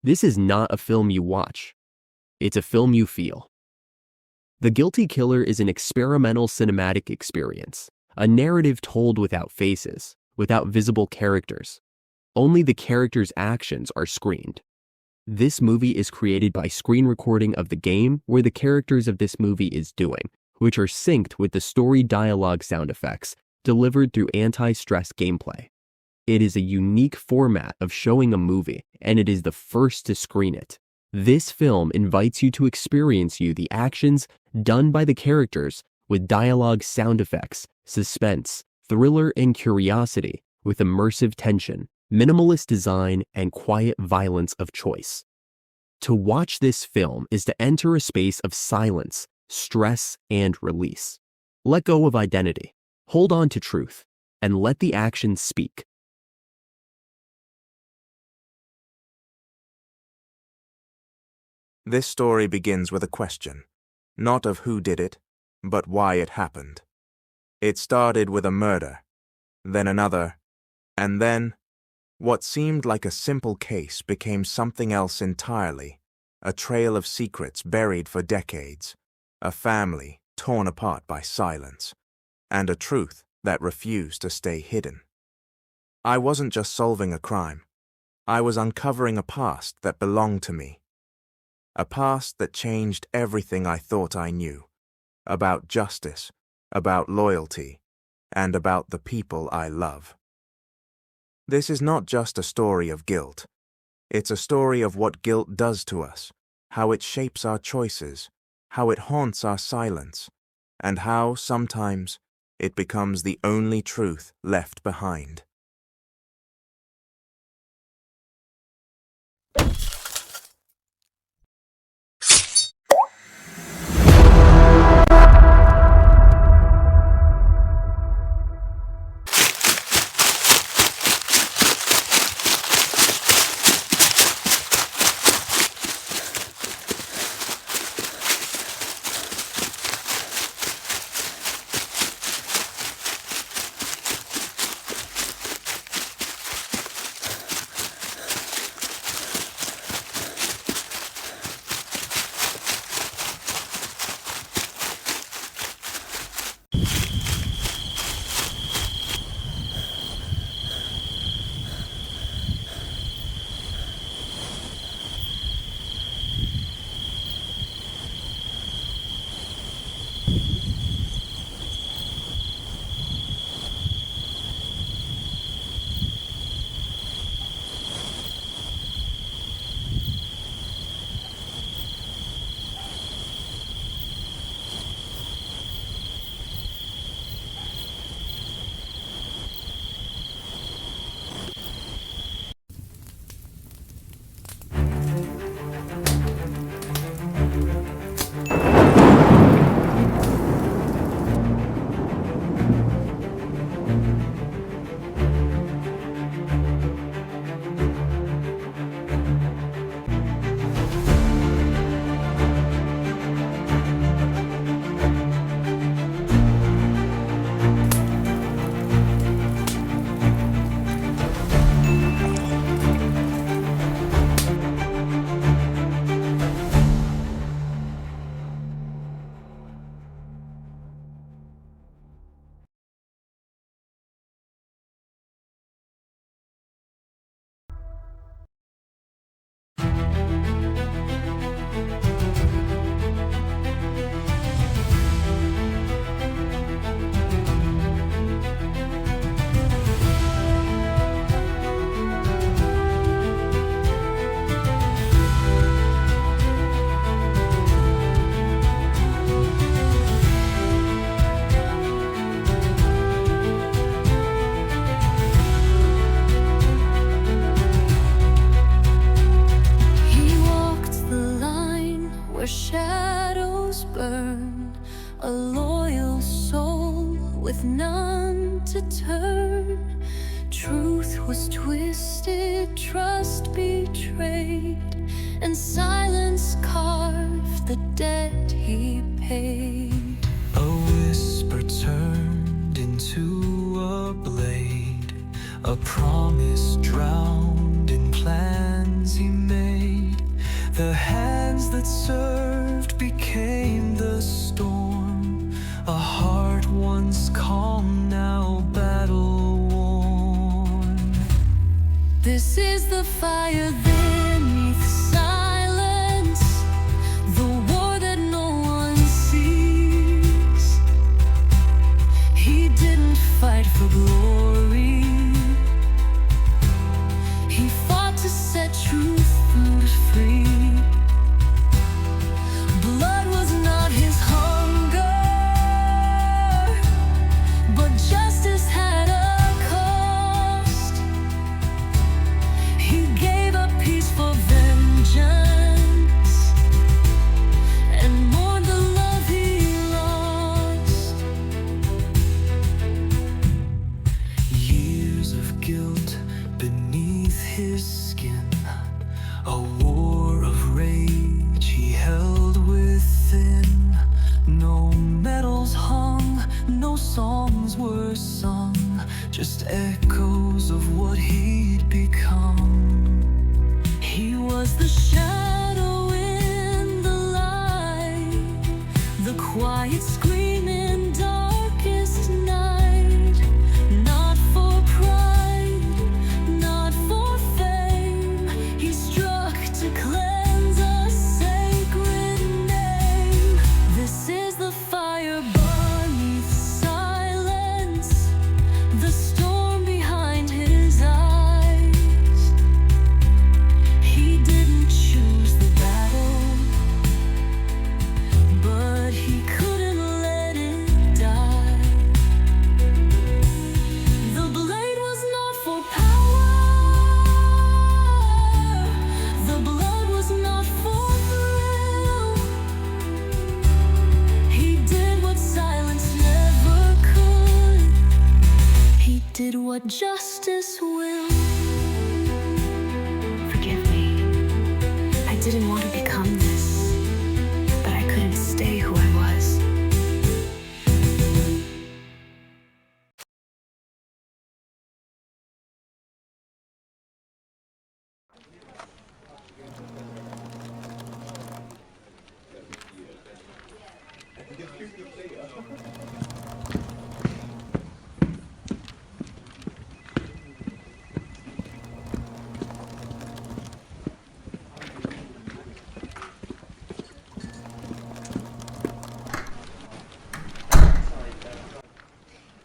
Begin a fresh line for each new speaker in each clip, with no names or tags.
This is not a film you watch. It's a film you feel. The Guilty Killer is an experimental cinematic experience, a narrative told without faces, without visible characters. Only the characters' actions are screened. This movie is created by screen recording of the game where the characters of this movie is doing, which are synced with the story dialogue sound effects delivered through anti-stress gameplay. It is a unique format of showing a movie, and it is the first to screen it. This film invites you to experience the actions done by the characters with dialogue sound effects, suspense, thriller, and curiosity, with immersive tension, minimalist design, and quiet violence of choice. To watch this film is to enter a space of silence, stress, and release. Let go of identity, hold on to truth, and let the action speak.
This story begins with a question, not of who did it, but why it happened. It started with a murder, then another, and then what seemed like a simple case became something else entirely, a trail of secrets buried for decades, a family torn apart by silence, and a truth that refused to stay hidden. I wasn't just solving a crime. I was uncovering a past that belonged to me. A past that changed everything I thought I knew, about justice, about loyalty, and about the people I love. This is not just a story of guilt. It's a story of what guilt does to us, how it shapes our choices, how it haunts our silence, and how, sometimes, it becomes the only truth left behind.
was twisted, trust betrayed, and silence carved the debt he paid.
A whisper turned into a blade, a promise drowned in plans he made. The hands that served became the storm. A heart once calm, now battle-worn.
This is the fire beneath silence, the war that no one sees. He didn't fight for glory, he fought to set truth free. Blood was not his hunger, but justice had a cost. He gave up peace for vengeance and mourned the love he lost.
Years of guilt beneath his skin, a war of rage he held within. No medals hung, no songs were sung, just echoes of what he'd become.
He was the shadow in the light, the quiet scream in darkest night. Not for pride, not for fame, he struck to cleanse a sacred name. This is the fire beneath silence, the storm behind his eyes. He didn't choose the battle, but he couldn't let it die. The blade was not for power, the blood was not for thrill. He did what silence never could, he did what justice will. Forgive me, I didn't want to become this, but I couldn't stay who I was.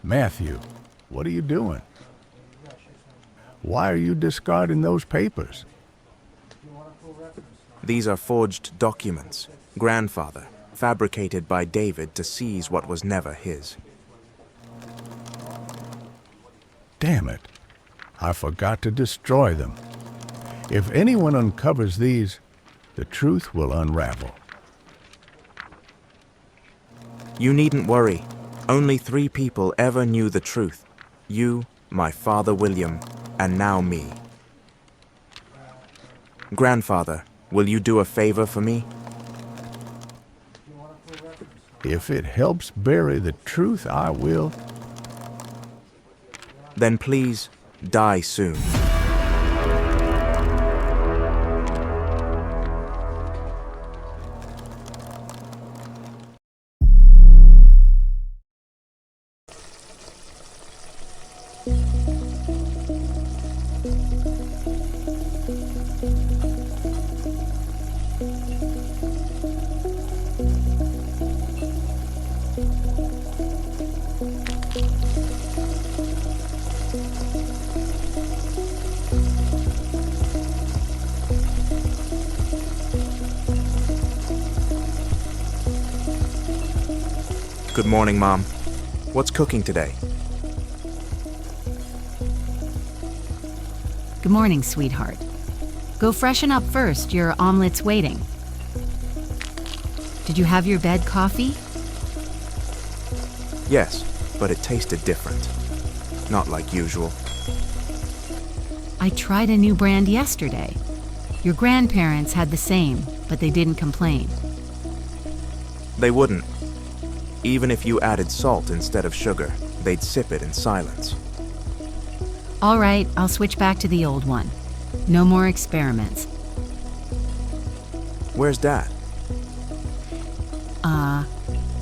Matthew, what are you doing? Why are you discarding those papers?
These are forged documents, grandfather, fabricated by David to seize what was never his.
Damn it. I forgot to destroy them. If anyone uncovers these, the truth will unravel.
You needn't worry. Only 3 people ever knew the truth. You, my father William, and now me. Grandfather, will you do a favor for me?
If it helps bury the truth, I will.
Then please, die soon. Good morning, Mom. What's cooking today?
Good morning, sweetheart. Go freshen up first, your omelet's waiting. Did you have your bed coffee?
Yes, but it tasted different. Not like usual.
I tried a new brand yesterday. Your grandparents had the same, but they didn't complain.
They wouldn't. Even if you added salt instead of sugar, they'd sip it in silence.
All right, I'll switch back to the old one. No more experiments.
Where's Dad?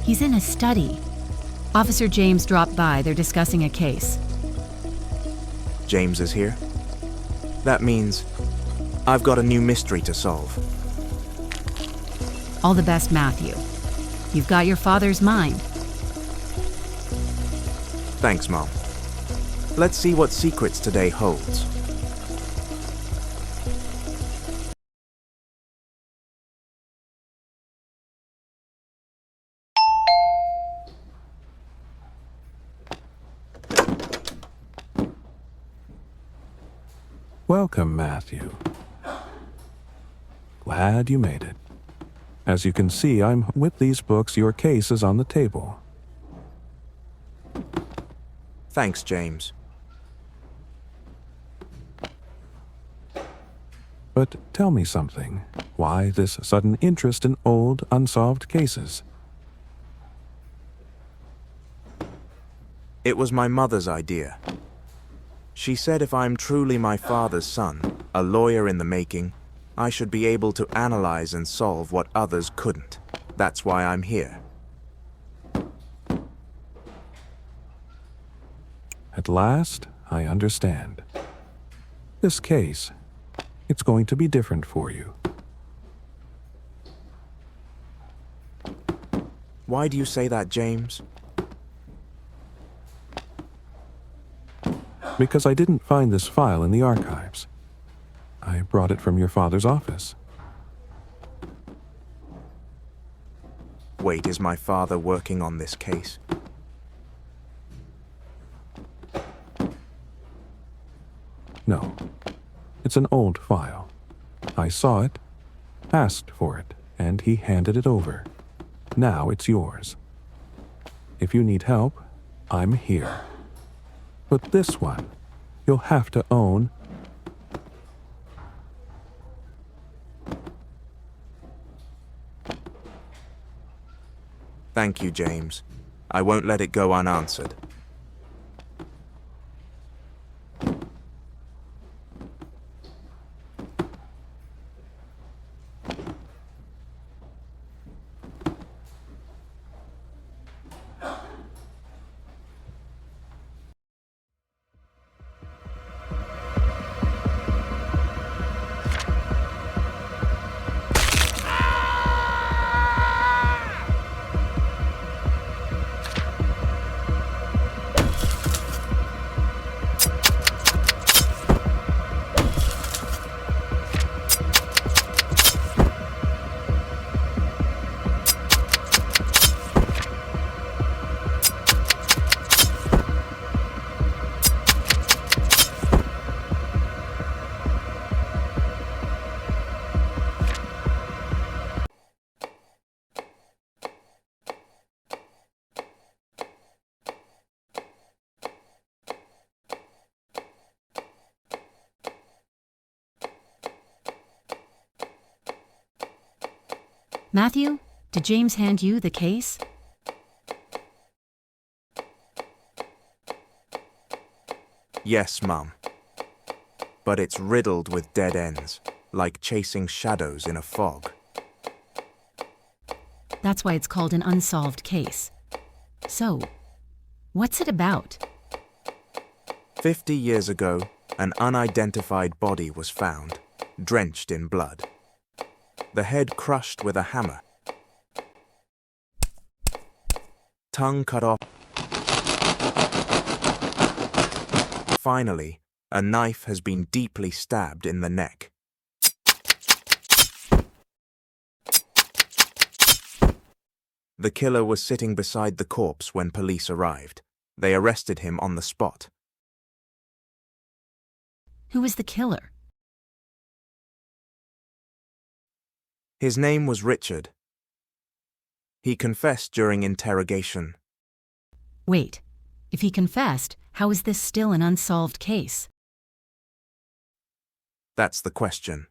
He's in his study. Officer James dropped by. They're discussing a case.
James is here? That means I've got a new mystery to solve.
All the best, Matthew. You've got your father's mind.
Thanks, Mom. Let's see what secrets today holds.
Welcome, Matthew. Glad you made it. As you can see, with these books. Your case is on the table.
Thanks, James.
But tell me something. Why this sudden interest in old, unsolved cases?
It was my mother's idea. She said if I'm truly my father's son, a lawyer in the making, I should be able to analyze and solve what others couldn't. That's why I'm here.
At last, I understand. This case, it's going to be different for you.
Why do you say that, James?
Because I didn't find this file in the archives. I brought it from your father's office.
Wait, is my father working on this case?
No, it's an old file. I saw it, asked for it, and he handed it over. Now it's yours. If you need help, I'm here. But this one, you'll have to own.
Thank you, James. I won't let it go unanswered.
Matthew, did James hand you the case?
Yes, Mum. But it's riddled with dead ends, like chasing shadows in a fog.
That's why it's called an unsolved case. So, what's it about?
50 years ago, an unidentified body was found, drenched in blood. The head crushed with a hammer. Tongue cut off. Finally, a knife has been deeply stabbed in the neck. The killer was sitting beside the corpse when police arrived. They arrested him on the spot.
Who was the killer?
His name was Richard. He confessed during interrogation.
Wait, if he confessed, how is this still an unsolved case?
That's the question.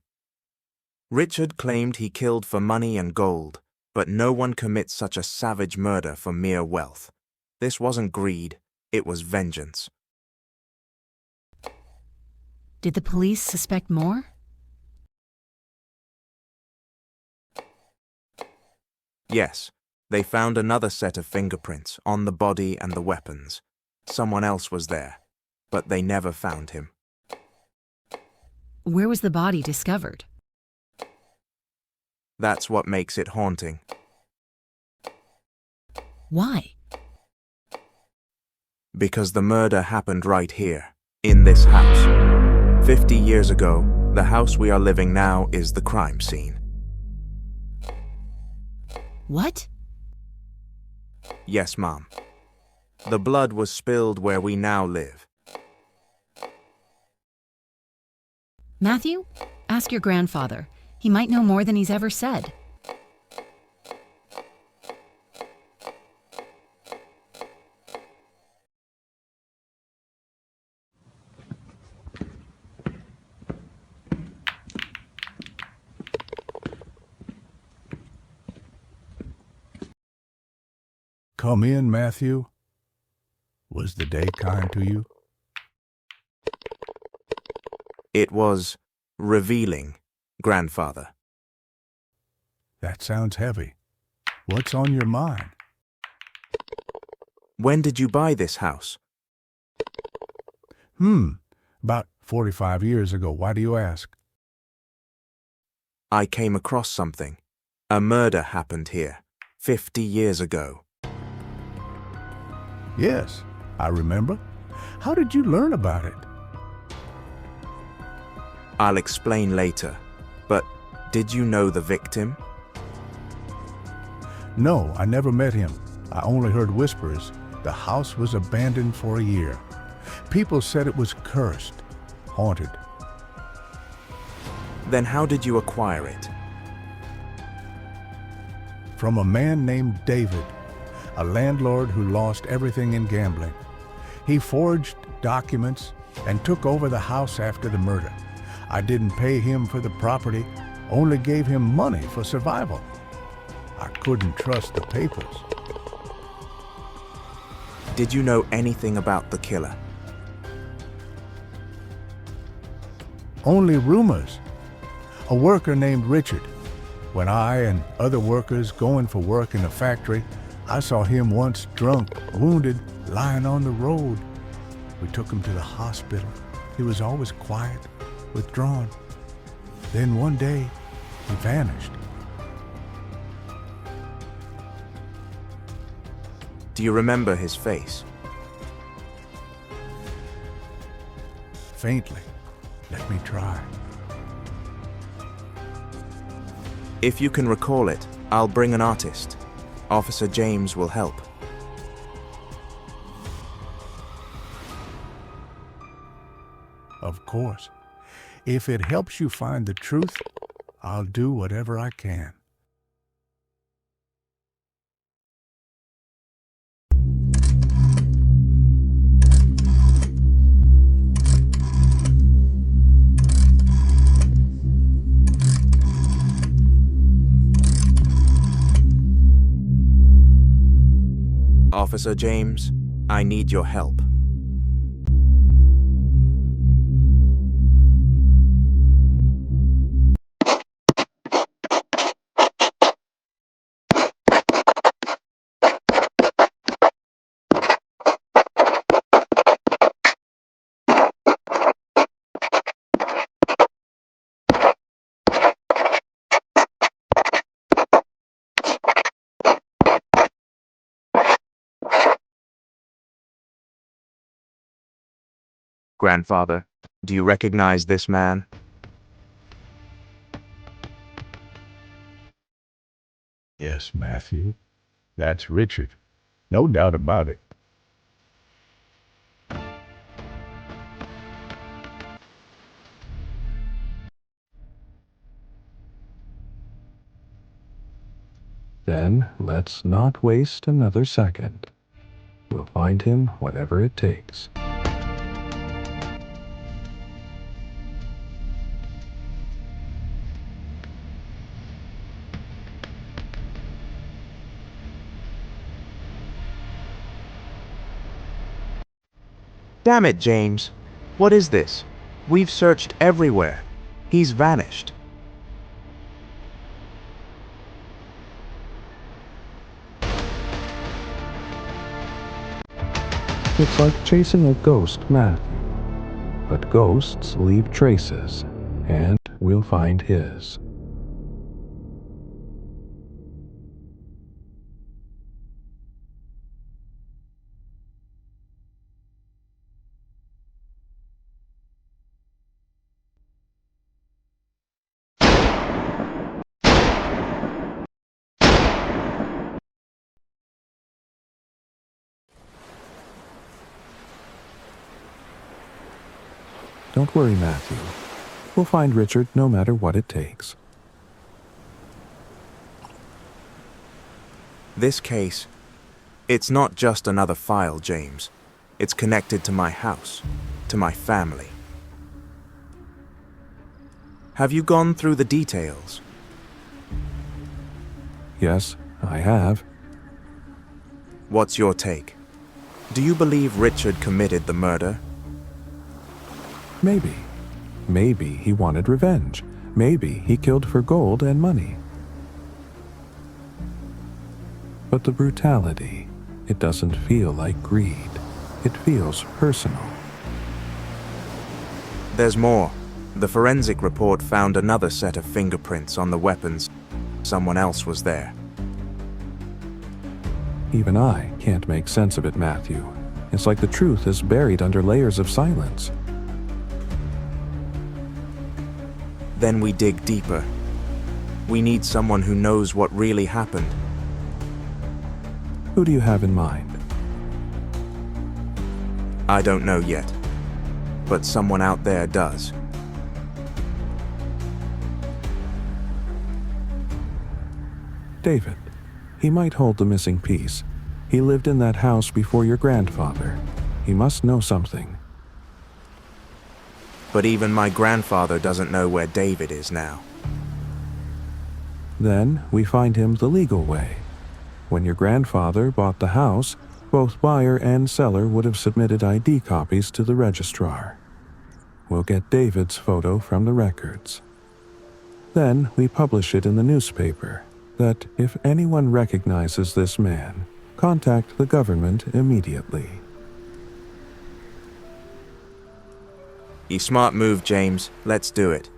Richard claimed he killed for money and gold, but no one commits such a savage murder for mere wealth. This wasn't greed, it was vengeance.
Did the police suspect more?
Yes, they found another set of fingerprints on the body and the weapons. Someone else was there, but they never found him.
Where was the body discovered?
That's what makes it haunting.
Why?
Because the murder happened right here, in this house. 50 years ago, the house we are living now is the crime scene.
What?
Yes, Mom. The blood was spilled where we now live.
Matthew, ask your grandfather. He might know more than he's ever said.
Come in, Matthew. Was the day kind to you?
It was revealing, Grandfather.
That sounds heavy. What's on your mind?
When did you buy this house?
About 45 years ago. Why do you ask?
I came across something. A murder happened here, 50 years ago.
Yes, I remember. How did you learn about it?
I'll explain later, but did you know the victim?
No, I never met him. I only heard whispers. The house was abandoned for a year. People said it was cursed, haunted.
Then how did you acquire it?
From a man named David, a landlord who lost everything in gambling. He forged documents and took over the house after the murder. I didn't pay him for the property, only gave him money for survival. I couldn't trust the papers.
Did you know anything about the killer?
Only rumors. A worker named Richard. When I and other workers going for work in a factory, I saw him once drunk, wounded, lying on the road. We took him to the hospital. He was always quiet, withdrawn. Then one day, he vanished.
Do you remember his face?
Faintly. Let me try.
If you can recall it, I'll bring an artist. Officer James will help.
Of course. If it helps you find the truth, I'll do whatever I can.
Officer James, I need your help. Grandfather, do you recognize this man?
Yes, Matthew. That's Richard. No doubt about it.
Then let's not waste another second. We'll find him whatever it takes.
Damn it, James. What is this? We've searched everywhere. He's vanished.
It's like chasing a ghost, Matthew. But ghosts leave traces, and we'll find his. Don't worry, Matthew. We'll find Richard no matter what it takes.
This case, it's not just another file, James. It's connected to my house, to my family. Have you gone through the details?
Yes, I have.
What's your take? Do you believe Richard committed the murder?
Maybe. Maybe he wanted revenge. Maybe he killed for gold and money. But the brutality, it doesn't feel like greed. It feels personal.
There's more. The forensic report found another set of fingerprints on the weapons. Someone else was there.
Even I can't make sense of it, Matthew. It's like the truth is buried under layers of silence.
Then we dig deeper. We need someone who knows what really happened.
Who do you have in mind?
I don't know yet, but someone out there does.
David. He might hold the missing piece. He lived in that house before your grandfather. He must know something.
But even my grandfather doesn't know where David is now.
Then we find him the legal way. When your grandfather bought the house, both buyer and seller would have submitted ID copies to the registrar. We'll get David's photo from the records. Then we publish it in the newspaper that if anyone recognizes this man, contact the government immediately.
You smart move, James. Let's do it.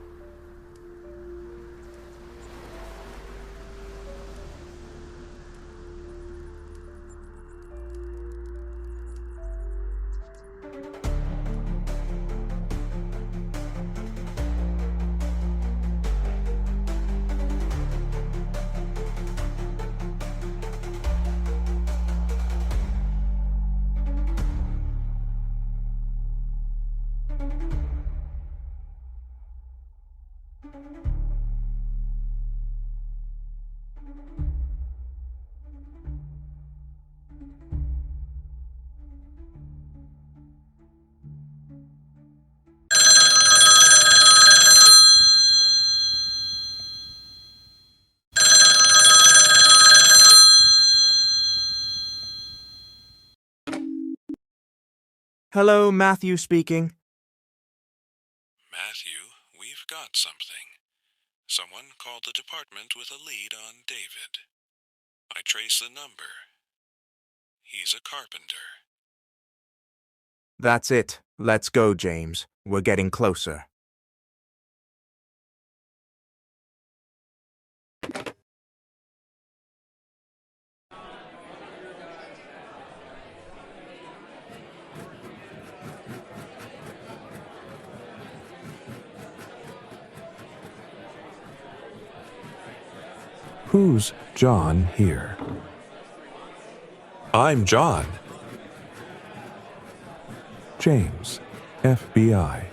Hello, Matthew speaking.
Matthew, we've got something. Someone called the department with a lead on David. I trace the number. He's a carpenter.
That's it. Let's go, James. We're getting closer.
Who's John here? I'm John. James, FBI.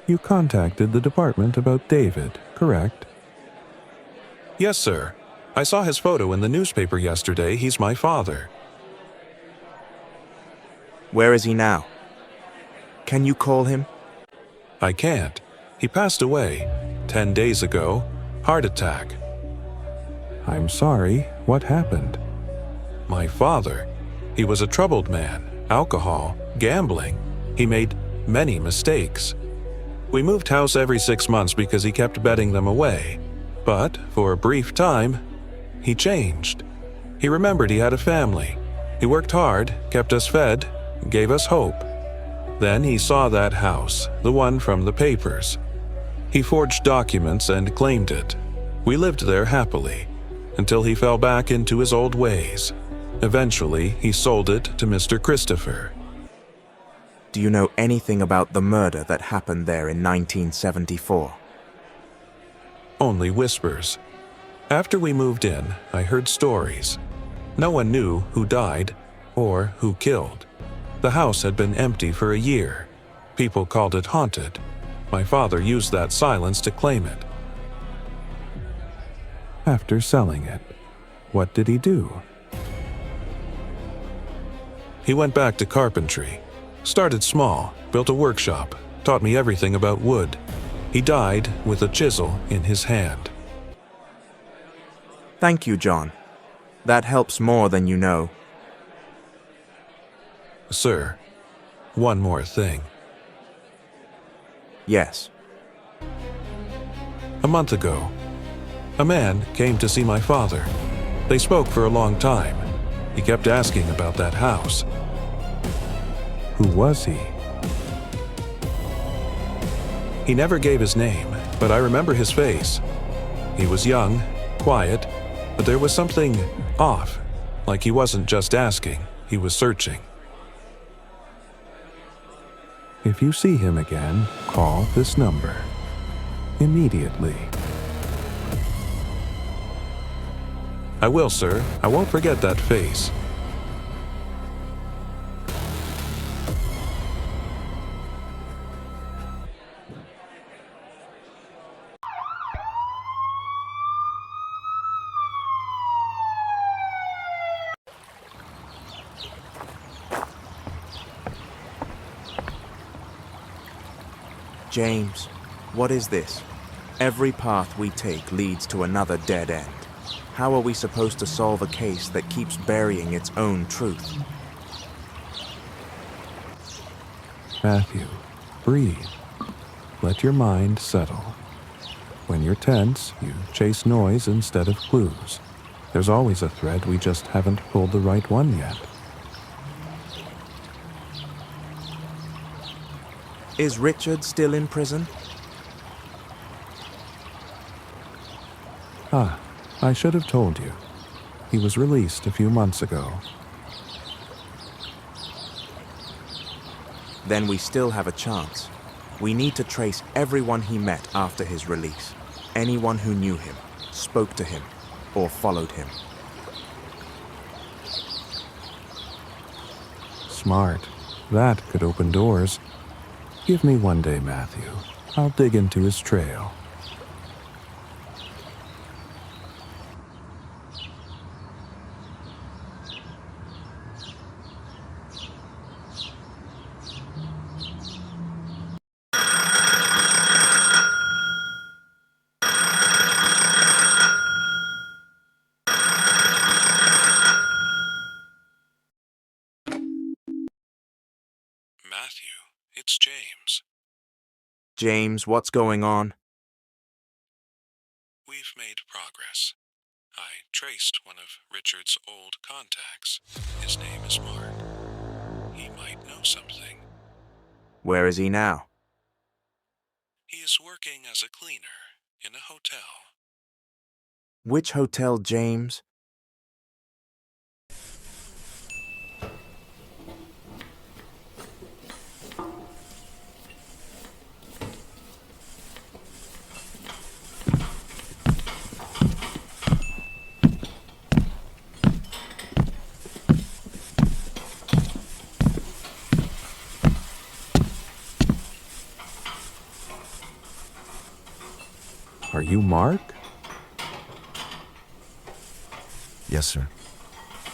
You contacted the department about David, correct? Yes, sir. I saw his photo in the newspaper yesterday. He's my father.
Where is he now? Can you call him?
I can't. He passed away 10 days ago. Heart attack. I'm sorry. What happened? My father. He was a troubled man. Alcohol, gambling. He made many mistakes. We moved house every 6 months because he kept betting them away. But for a brief time, he changed. He remembered he had a family. He worked hard, kept us fed, gave us hope. Then he saw that house, the one from the papers. He forged documents and claimed it. We lived there happily, until he fell back into his old ways. Eventually, he sold it to Mr. Christopher.
Do you know anything about the murder that happened there in 1974?
Only whispers. After we moved in, I heard stories. No one knew who died or who killed. The house had been empty for a year. People called it haunted. My father used that silence to claim it. After selling it, what did he do? He went back to carpentry. Started small, built a workshop, taught me everything about wood. He died with a chisel in his hand.
Thank you, John. That helps more than you know.
Sir, one more thing.
Yes.
A month ago, a man came to see my father. They spoke for a long time. He kept asking about that house. Who was he? He never gave his name, but I remember his face. He was young, quiet, but there was something off, like he wasn't just asking, he was searching. If you see him again, call this number. Immediately. I will, sir. I won't forget that face.
James, what is this? Every path we take leads to another dead end. How are we supposed to solve a case that keeps burying its own truth?
Matthew, breathe. Let your mind settle. When you're tense, you chase noise instead of clues. There's always a thread, we just haven't pulled the right one yet.
Is Richard still in prison?
I should have told you. He was released a few months ago.
Then we still have a chance. We need to trace everyone he met after his release. Anyone who knew him, spoke to him, or followed him.
Smart. That could open doors. Give me one day, Matthew. I'll dig into his trail. Matthew, it's James.
James, what's going on?
We've made progress. I traced one of Richard's old contacts. His name is Mark. He might know something.
Where is he now?
He is working as a cleaner in a hotel.
Which hotel, James?
Are you Mark?
Yes, sir.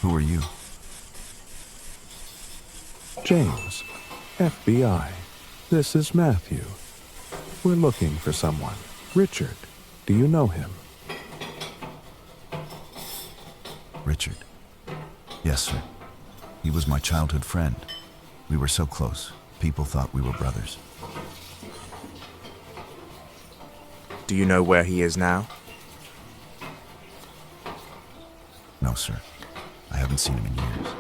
Who are you?
James, FBI. This is Matthew. We're looking for someone. Richard, do you know him?
Richard. Yes, sir. He was my childhood friend. We were so close. People thought we were brothers.
Do you know where he is now?
No, sir. I haven't seen him in years.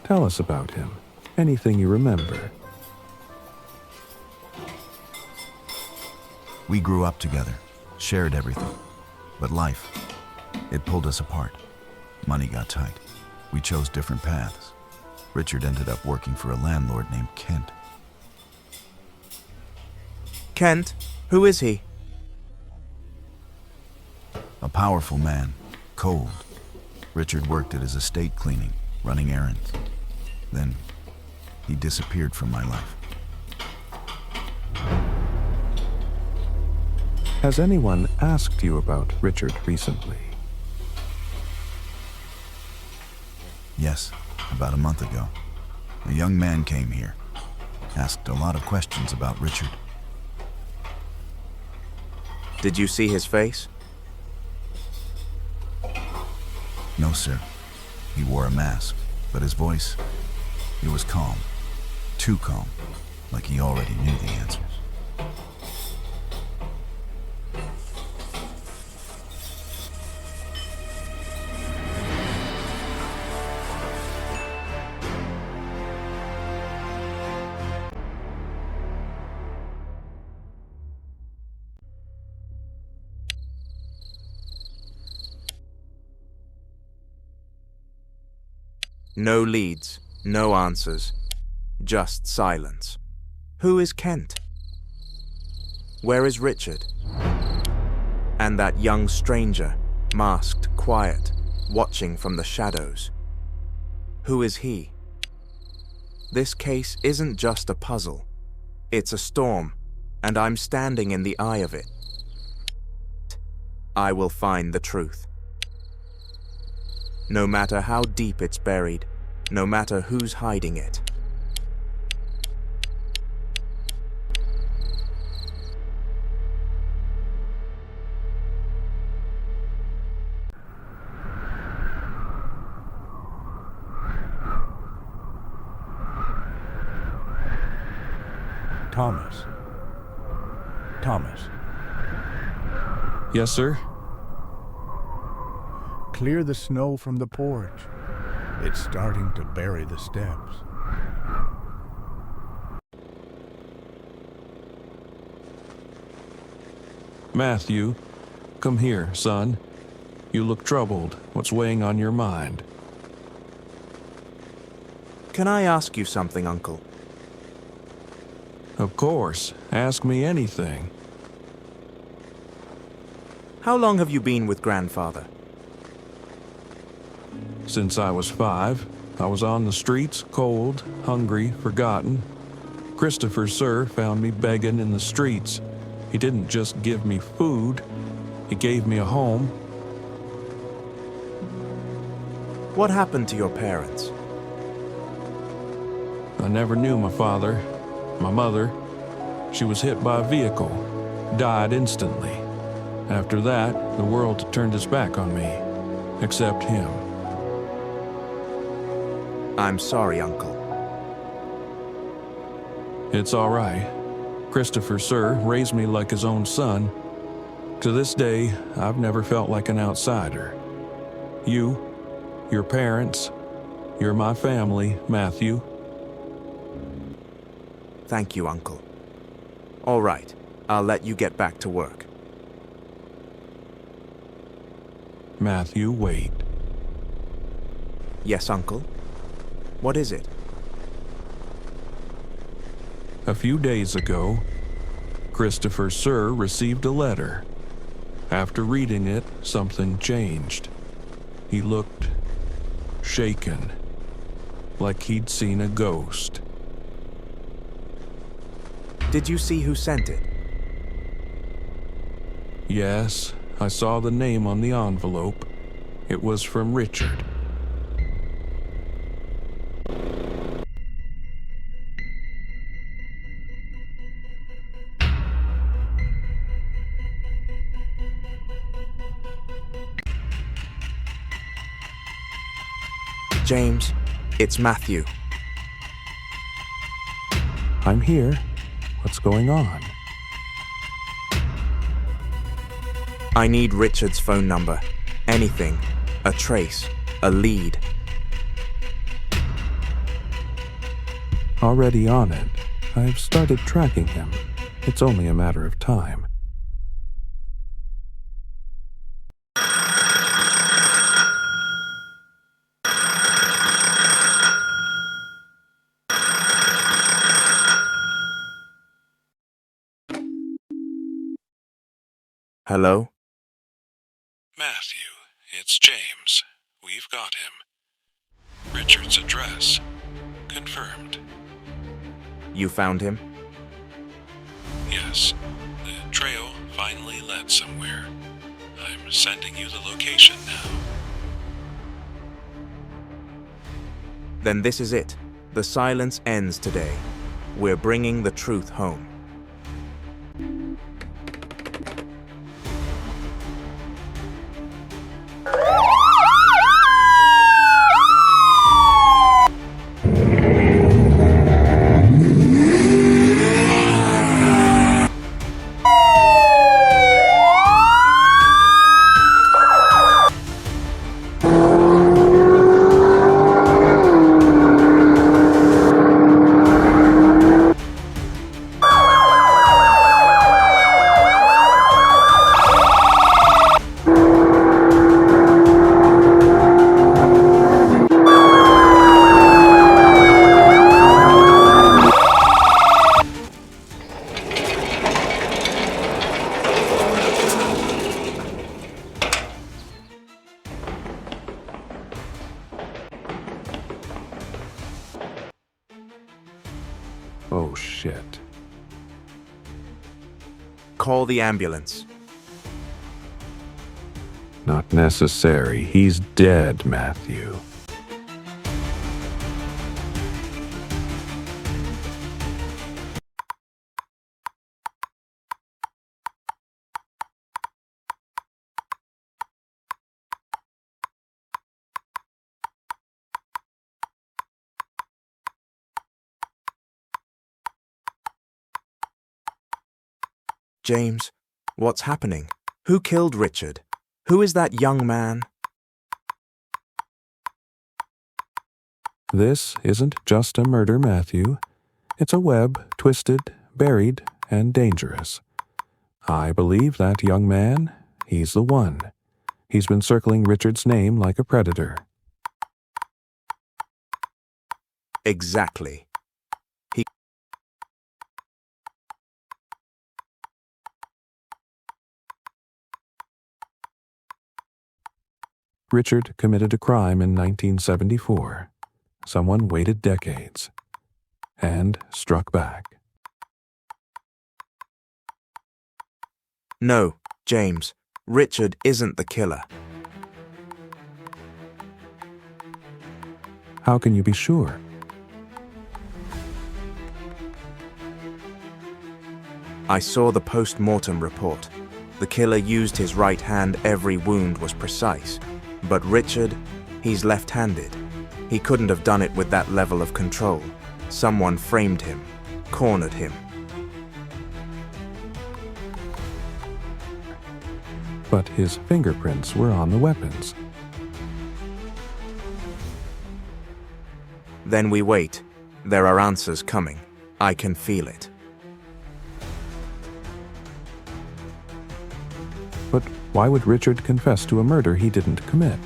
Tell us about him. Anything you remember.
We grew up together, shared everything. But life, it pulled us apart. Money got tight. We chose different paths. Richard ended up working for a landlord named Kent.
Kent? Who is he?
A powerful man, cold. Richard worked at his estate cleaning, running errands. Then, he disappeared from my life.
Has anyone asked you about Richard recently?
Yes, about a month ago. A young man came here, asked a lot of questions about Richard.
Did you see his face?
No, sir. He wore a mask, but his voice, it was calm. Too calm, like he already knew the answers.
No leads, no answers, just silence. Who is Kent? Where is Richard? And that young stranger, masked, quiet, watching from the shadows. Who is he? This case isn't just a puzzle. It's a storm, and I'm standing in the eye of it. I will find the truth. No matter how deep it's buried, no matter who's hiding it.
Thomas.
Yes, sir?
Clear the snow from the porch. It's starting to bury the steps.
Matthew, come here, son. You look troubled. What's weighing on your mind?
Can I ask you something, Uncle?
Of course. Ask me anything.
How long have you been with Grandfather?
Since I was 5, I was on the streets, cold, hungry, forgotten. Christopher, sir, found me begging in the streets. He didn't just give me food, he gave me a home.
What happened to your parents?
I never knew my father. My mother, she was hit by a vehicle, died instantly. After that, the world turned its back on me, except him.
I'm sorry, Uncle.
It's all right. Christopher, sir, raised me like his own son. To this day, I've never felt like an outsider. You, your parents, you're my family, Matthew.
Thank you, Uncle. All right, I'll let you get back to work.
Matthew, wait.
Yes, Uncle? What is it?
A few days ago, Christopher, sir, received a letter. After reading it, something changed. He looked shaken, like he'd seen a ghost.
Did you see who sent it?
Yes, I saw the name on the envelope. It was from Richard.
James, it's Matthew.
I'm here. What's going on?
I need Richard's phone number. Anything. A trace. A lead.
already on it. I've started tracking him. It's only a matter of time.
Hello?
Matthew, it's James. We've got him. Richard's address. Confirmed.
You found him?
Yes, the trail finally led somewhere. I'm sending you the location now.
Then this is it. The silence ends today. We're bringing the truth home.
Oh, shit.
Call the ambulance.
Not necessary. He's dead, Matthew.
James, what's happening? Who killed Richard? Who is that young man?
This isn't just a murder, Matthew. It's a web, twisted, buried, and dangerous. I believe that young man, he's the one. He's been circling Richard's name like a predator.
Exactly.
Richard committed a crime in 1974. Someone waited decades and struck back.
No, James, Richard isn't the killer.
How can you be sure?
I saw the post-mortem report. The killer used his right hand. Every wound was precise. But Richard, he's left-handed. He couldn't have done it with that level of control. Someone framed him, cornered him.
But his fingerprints were on the weapons.
Then we wait. There are answers coming. I can feel it.
But why would Richard confess to a murder he didn't commit?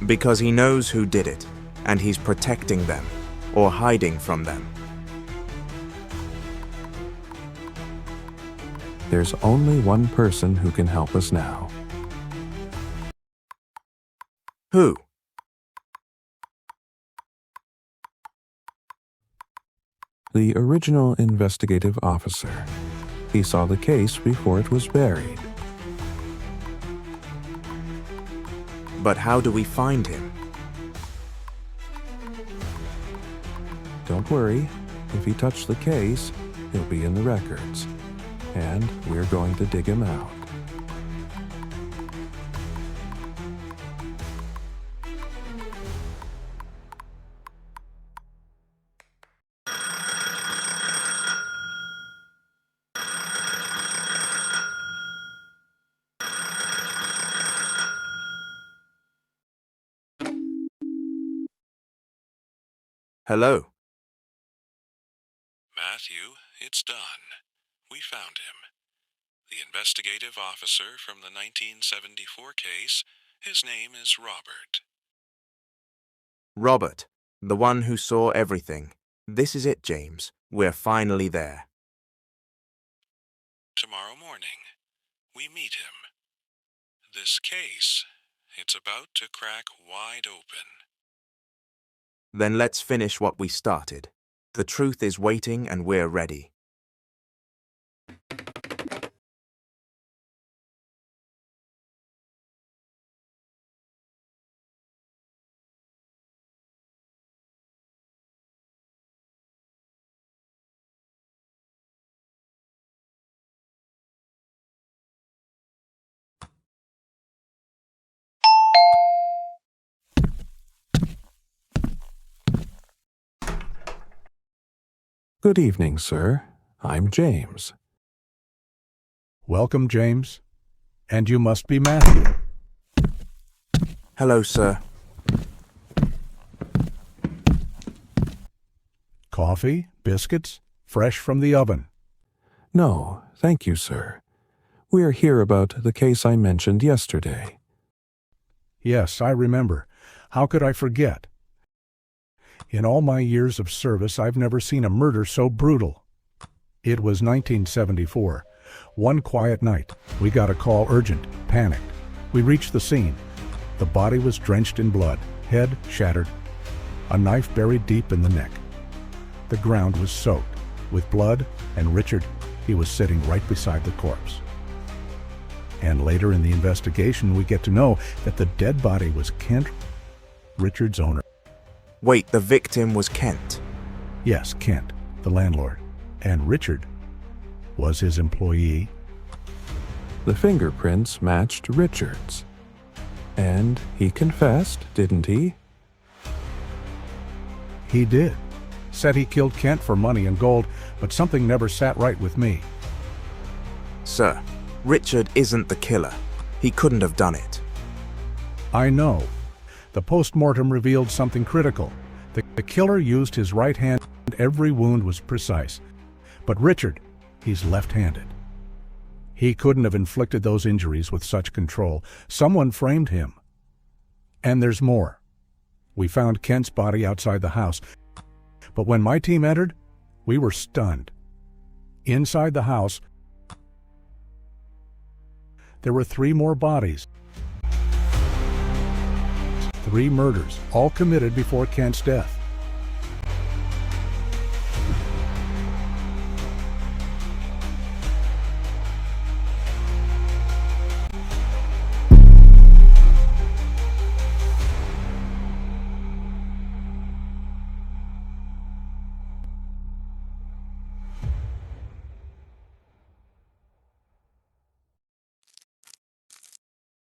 Because he knows who did it, and he's protecting them, or hiding from them.
There's only one person who can help us now.
Who?
The original investigative officer. He saw the case before it was buried.
But how do we find him?
Don't worry, if he touched the case, he'll be in the records. And we're going to dig him out.
Hello.
Matthew, it's done. We found him. The investigative officer from the 1974 case, his name is Robert.
Robert, the one who saw everything. This is it, James. We're finally there.
Tomorrow morning, we meet him. This case, it's about to crack wide open.
Then let's finish what we started. The truth is waiting and we're ready.
Good evening, sir. I'm James.
Welcome, James. And you must be Matthew.
Hello, sir.
Coffee, biscuits, fresh from the oven.
No, thank you, sir. We're here about the case I mentioned yesterday.
Yes, I remember. How could I forget? In all my years of service, I've never seen a murder so brutal. It was 1974. One quiet night, we got a call urgent, panicked. We reached the scene. The body was drenched in blood, head shattered, a knife buried deep in the neck. The ground was soaked with blood, and Richard, he was sitting right beside the corpse. And later in the investigation, we get to know that the dead body was Kent, Richard's owner.
Wait, the victim was Kent.
Yes, Kent, the landlord. And Richard was his employee.
The fingerprints matched Richard's. And he confessed, didn't he?
He did. Said he killed Kent for money and gold, but something never sat right with me.
Sir, Richard isn't the killer. He couldn't have done it.
I know. The post-mortem revealed something critical. The killer used his right hand, and every wound was precise. But Richard, he's left-handed. He couldn't have inflicted those injuries with such control. Someone framed him. And there's more. We found Kent's body outside the house. But when my team entered, we were stunned. Inside the house, there were 3 more bodies. 3 murders, all committed before Kent's death.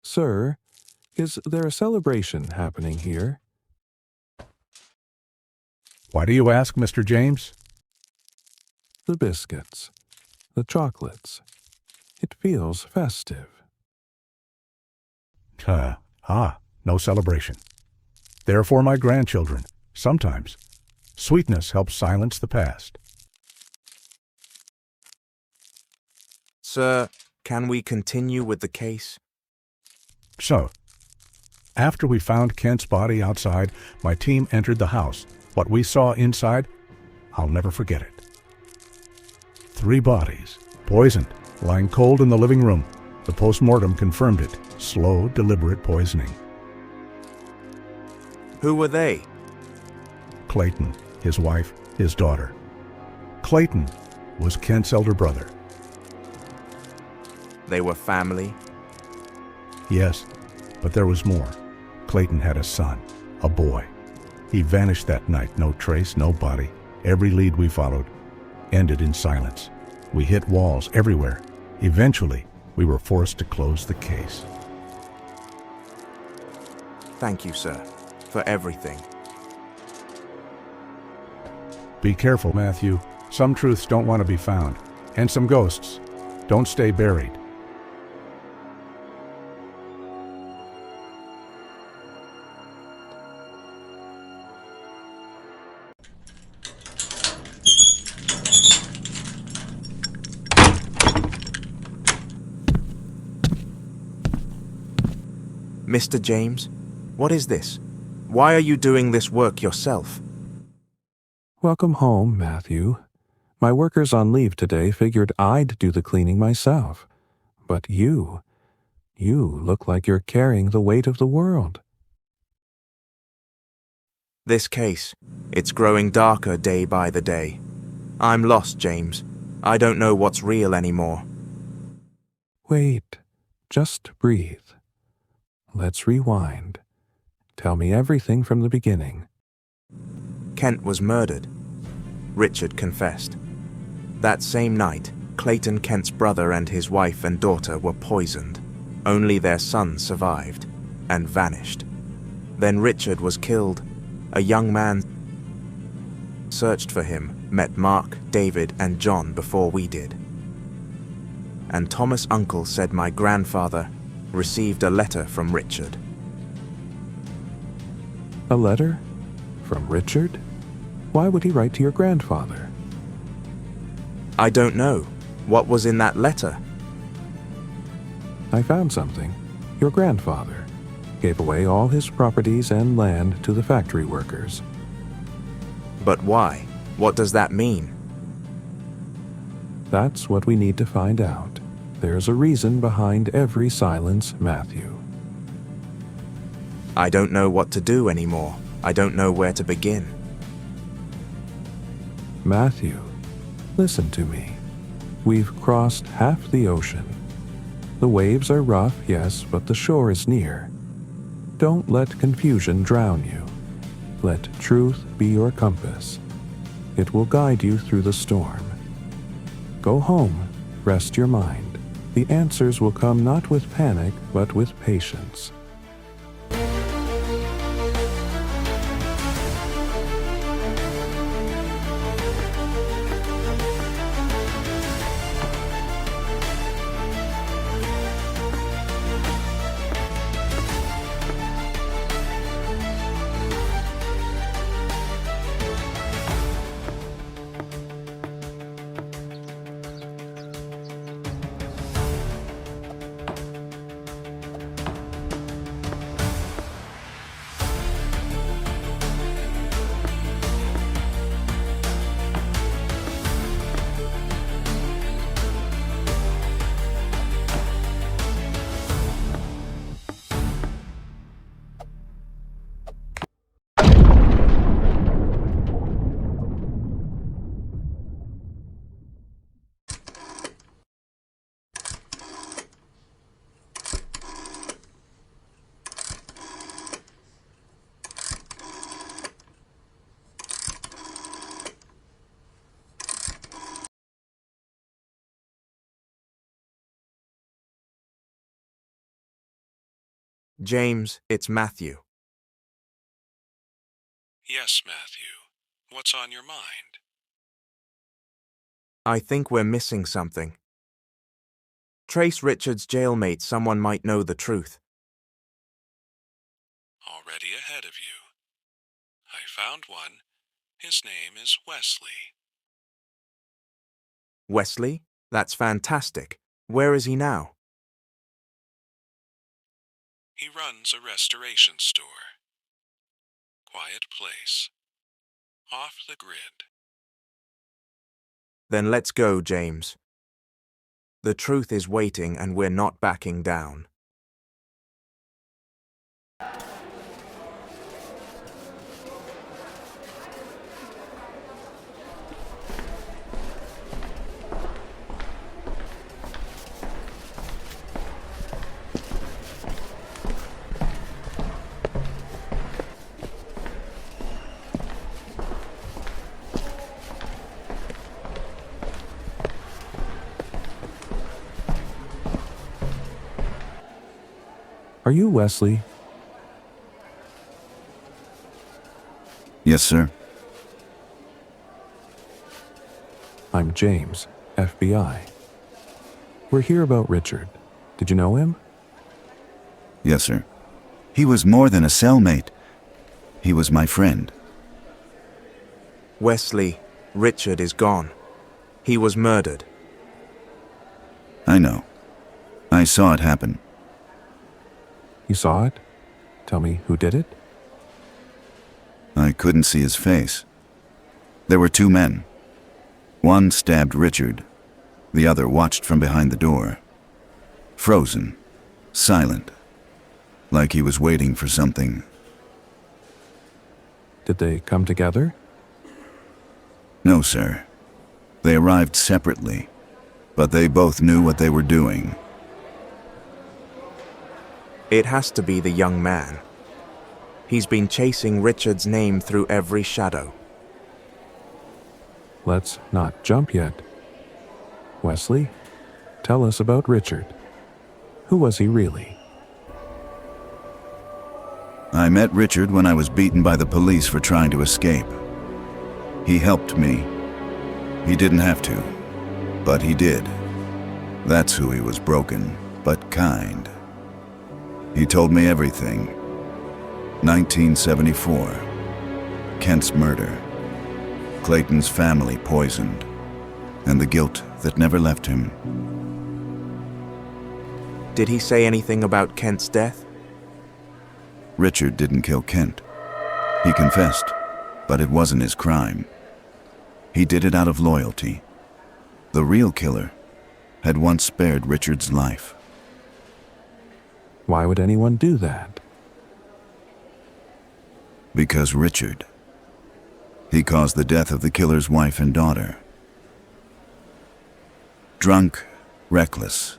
Sir, is there a celebration happening here?
Why do you ask, Mr. James?
The biscuits, the chocolates. It feels festive.
No celebration. They're for my grandchildren. Sometimes. Sweetness helps silence the past.
Sir, can we continue with the case?
So, after we found Kent's body outside, my team entered the house. What we saw inside, I'll never forget it. 3 bodies, poisoned, lying cold in the living room. The post-mortem confirmed it. Slow, deliberate poisoning.
Who were they?
Clayton, his wife, his daughter. Clayton was Kent's elder brother.
They were family.
Yes, but there was more. Clayton had a son, a boy. He vanished that night, no trace, no body. Every lead we followed ended in silence. We hit walls everywhere. Eventually, we were forced to close the case.
Thank you, sir, for everything.
Be careful, Matthew. Some truths don't want to be found. And some ghosts don't stay buried.
Mr. James, what is this? Why are you doing this work yourself?
Welcome home, Matthew. My workers on leave today figured I'd do the cleaning myself. But you look like you're carrying the weight of the world.
This case, it's growing darker day by the day. I'm lost, James. I don't know what's real anymore.
Wait, just breathe. Let's rewind. Tell me everything from the beginning.
Kent was murdered. Richard confessed. That same night, Clayton Kent's brother and his wife and daughter were poisoned. Only their son survived and vanished. Then Richard was killed. A young man searched for him, met Mark, David, and John before we did. And Thomas' uncle said my grandfather received a letter from Richard.
A letter? From Richard? Why would he write to your grandfather?
I don't know. What was in that letter?
I found something. Your grandfather gave away all his properties and land to the factory workers.
But why? What does that mean?
That's what we need to find out. There's a reason behind every silence, Matthew.
I don't know what to do anymore. I don't know where to begin.
Matthew, listen to me. We've crossed half the ocean. The waves are rough, yes, but the shore is near. Don't let confusion drown you. Let truth be your compass. It will guide you through the storm. Go home, rest your mind. The answers will come not with panic, but with patience.
James, it's Matthew.
Yes, Matthew. What's on your mind?
I think we're missing something. Trace Richard's jailmate. Someone might know the truth.
Already ahead of you. I found one. His name is Wesley.
Wesley? That's fantastic. Where is he now?
He runs a restoration store. Quiet place. Off the grid.
Then let's go, James. The truth is waiting and we're not backing down.
Are you Wesley?
Yes, sir.
I'm James, FBI. We're here about Richard. Did you know him?
Yes, sir. He was more than a cellmate. He was my friend.
Wesley, Richard is gone. He was murdered.
I know. I saw it happen.
You saw it? Tell me who did it?
I couldn't see his face. There were two men. One stabbed Richard. The other watched from behind the door. Frozen. Silent. Like he was waiting for something.
Did they come together?
No, sir. They arrived separately, but they both knew what they were doing.
It has to be the young man. He's been chasing Richard's name through every shadow.
Let's not jump yet. Wesley, tell us about Richard. Who was he really?
I met Richard when I was beaten by the police for trying to escape. He helped me. He didn't have to, but he did. That's who he was, broken, but kind. He told me everything. 1974. Kent's murder. Clayton's family poisoned. And the guilt that never left him.
Did he say anything about Kent's death?
Richard didn't kill Kent. He confessed, but it wasn't his crime. He did it out of loyalty. The real killer had once spared Richard's life.
Why would anyone do that?
Because Richard. He caused the death of the killer's wife and daughter. Drunk, reckless.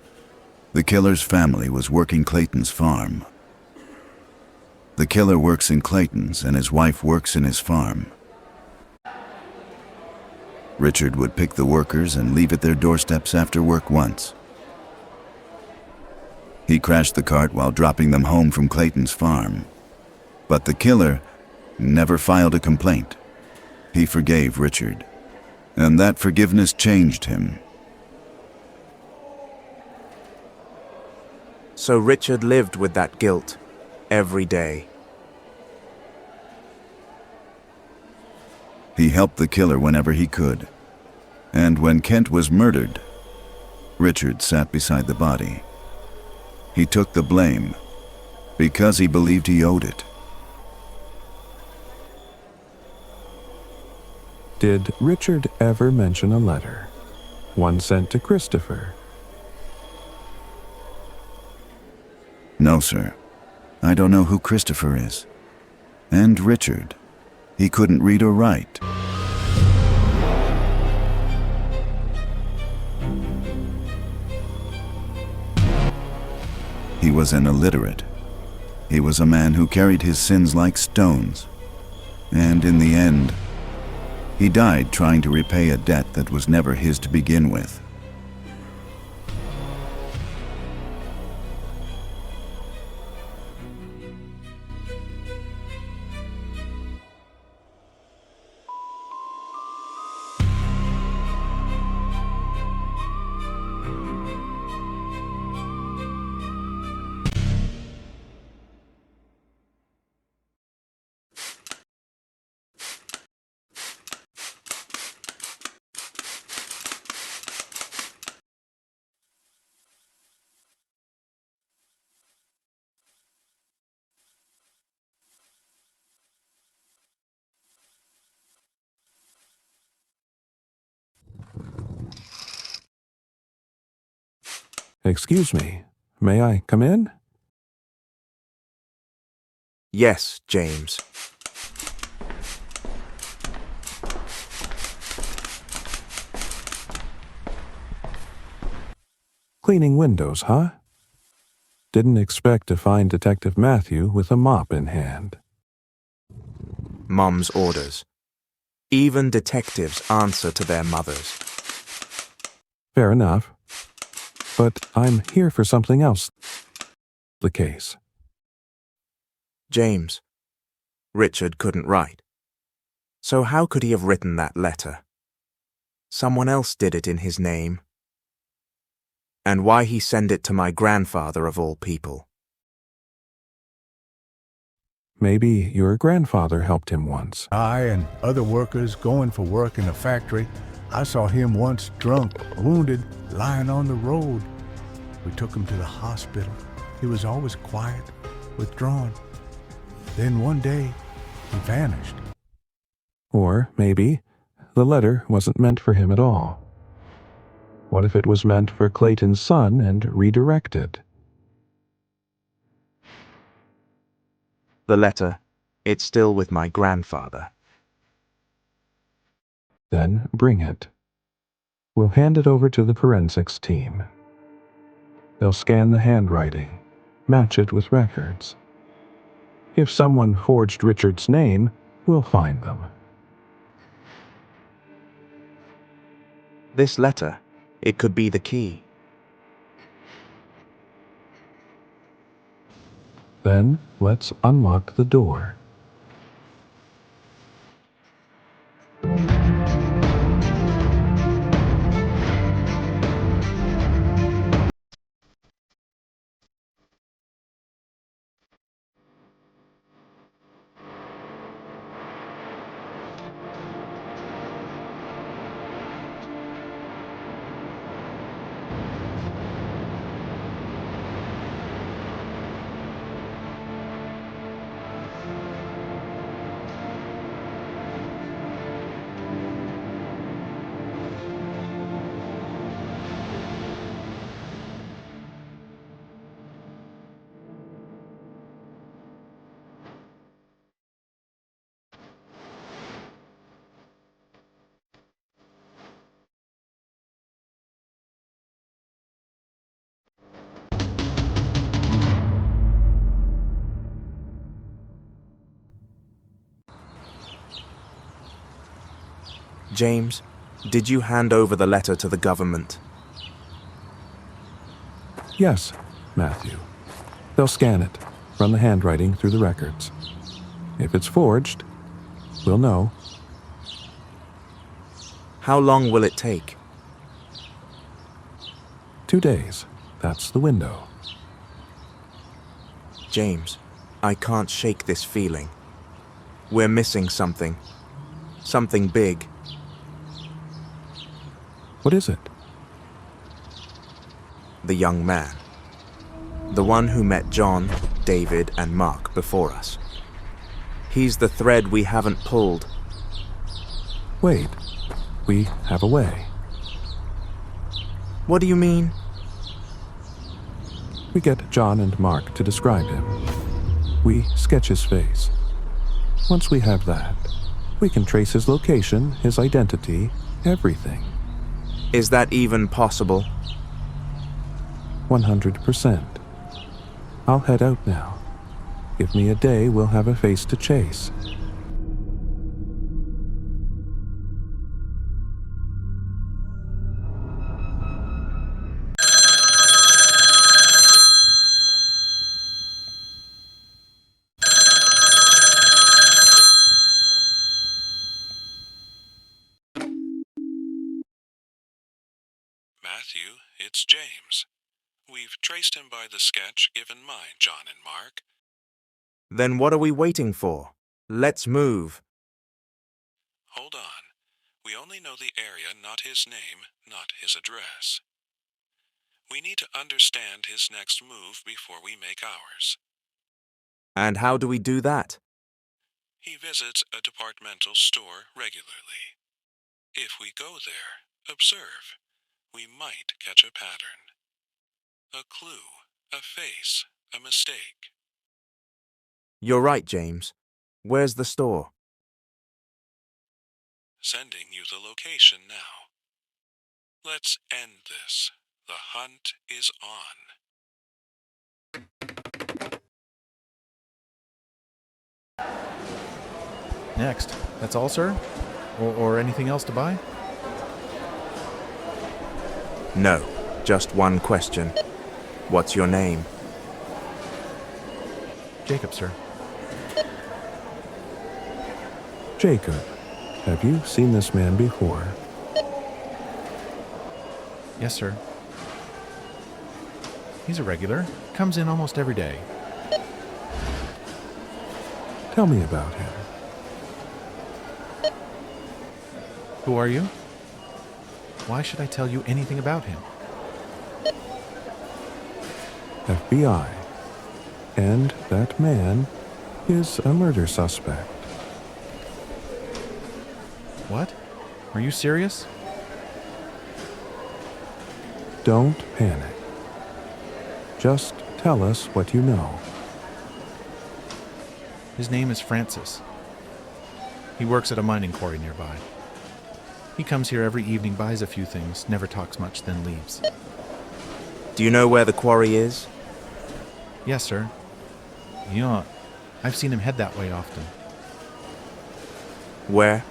The killer's family was working Clayton's farm. The killer works in Clayton's and his wife works in his farm. Richard would pick the workers and leave at their doorsteps after work once. He crashed the cart while dropping them home from Clayton's farm. But the killer never filed a complaint. He forgave Richard, and that forgiveness changed him.
So Richard lived with that guilt every day.
He helped the killer whenever he could. And when Kent was murdered, Richard sat beside the body. He took the blame because he believed he owed it.
Did Richard ever mention a letter? One sent to Christopher?
No, sir. I don't know who Christopher is. And Richard. He couldn't read or write. He was an illiterate. He was a man who carried his sins like stones. And in the end, he died trying to repay a debt that was never his to begin with.
Excuse me, may I come in?
Yes, James.
Cleaning windows, huh? Didn't expect to find Detective Matthew with a mop in hand.
Mom's orders. Even detectives answer to their mothers.
Fair enough. But I'm here for something else. The case.
James, Richard couldn't write. So how could he have written that letter? Someone else did it in his name. And why he send it to my grandfather of all people?
Maybe your grandfather helped him once.
I and other workers going for work in a factory, I saw him once drunk, wounded, lying on the road. We took him to the hospital. He was always quiet, withdrawn. Then one day, he vanished.
Or maybe the letter wasn't meant for him at all. What if it was meant for Clayton's son and redirected?
The letter, it's still with my grandfather.
Then bring it. We'll hand it over to the forensics team. They'll scan the handwriting, match it with records. If someone forged Richard's name, we'll find them.
This letter, it could be the key.
Then let's unlock the door.
James, did you hand over the letter to the government?
Yes, Matthew. They'll scan it, run the handwriting through the records. If it's forged, we'll know.
How long will it take?
2 days. That's the window.
James, I can't shake this feeling. We're missing something. Something big.
What is it?
The young man. The one who met John, David, and Mark before us. He's the thread we haven't pulled.
Wait. We have a way.
What do you mean?
We get John and Mark to describe him. We sketch his face. Once we have that, we can trace his location, his identity, everything.
Is that even possible?
100%. I'll head out now. Give me a day, we'll have a face to chase.
Matthew, it's James. We've traced him by the sketch given by John and Mark.
Then what are we waiting for? Let's move.
Hold on. We only know the area, not his name, not his address. We need to understand his next move before we make ours.
And how do we do that?
He visits a departmental store regularly. If we go there, observe, we might catch a pattern. A clue, a face, a mistake.
You're right, James. Where's the store?
Sending you the location now. Let's end this. The hunt is on.
Next. That's all, sir? Or anything else to buy?
No, just one question. What's your name?
Jacob, sir.
Jacob, have you seen this man before?
Yes, sir. He's a regular. Comes in almost every day.
Tell me about him.
Who are you? Why should I tell you anything about him?
FBI. and that man is a murder suspect.
What? Are you serious?
Don't panic. Just tell us what you know.
His name is Francis. He works at a mining quarry nearby. He comes here every evening, buys a few things, never talks much, then leaves.
Do you know where the quarry is?
Yes, sir. You know, I've seen him head that way often.
Where?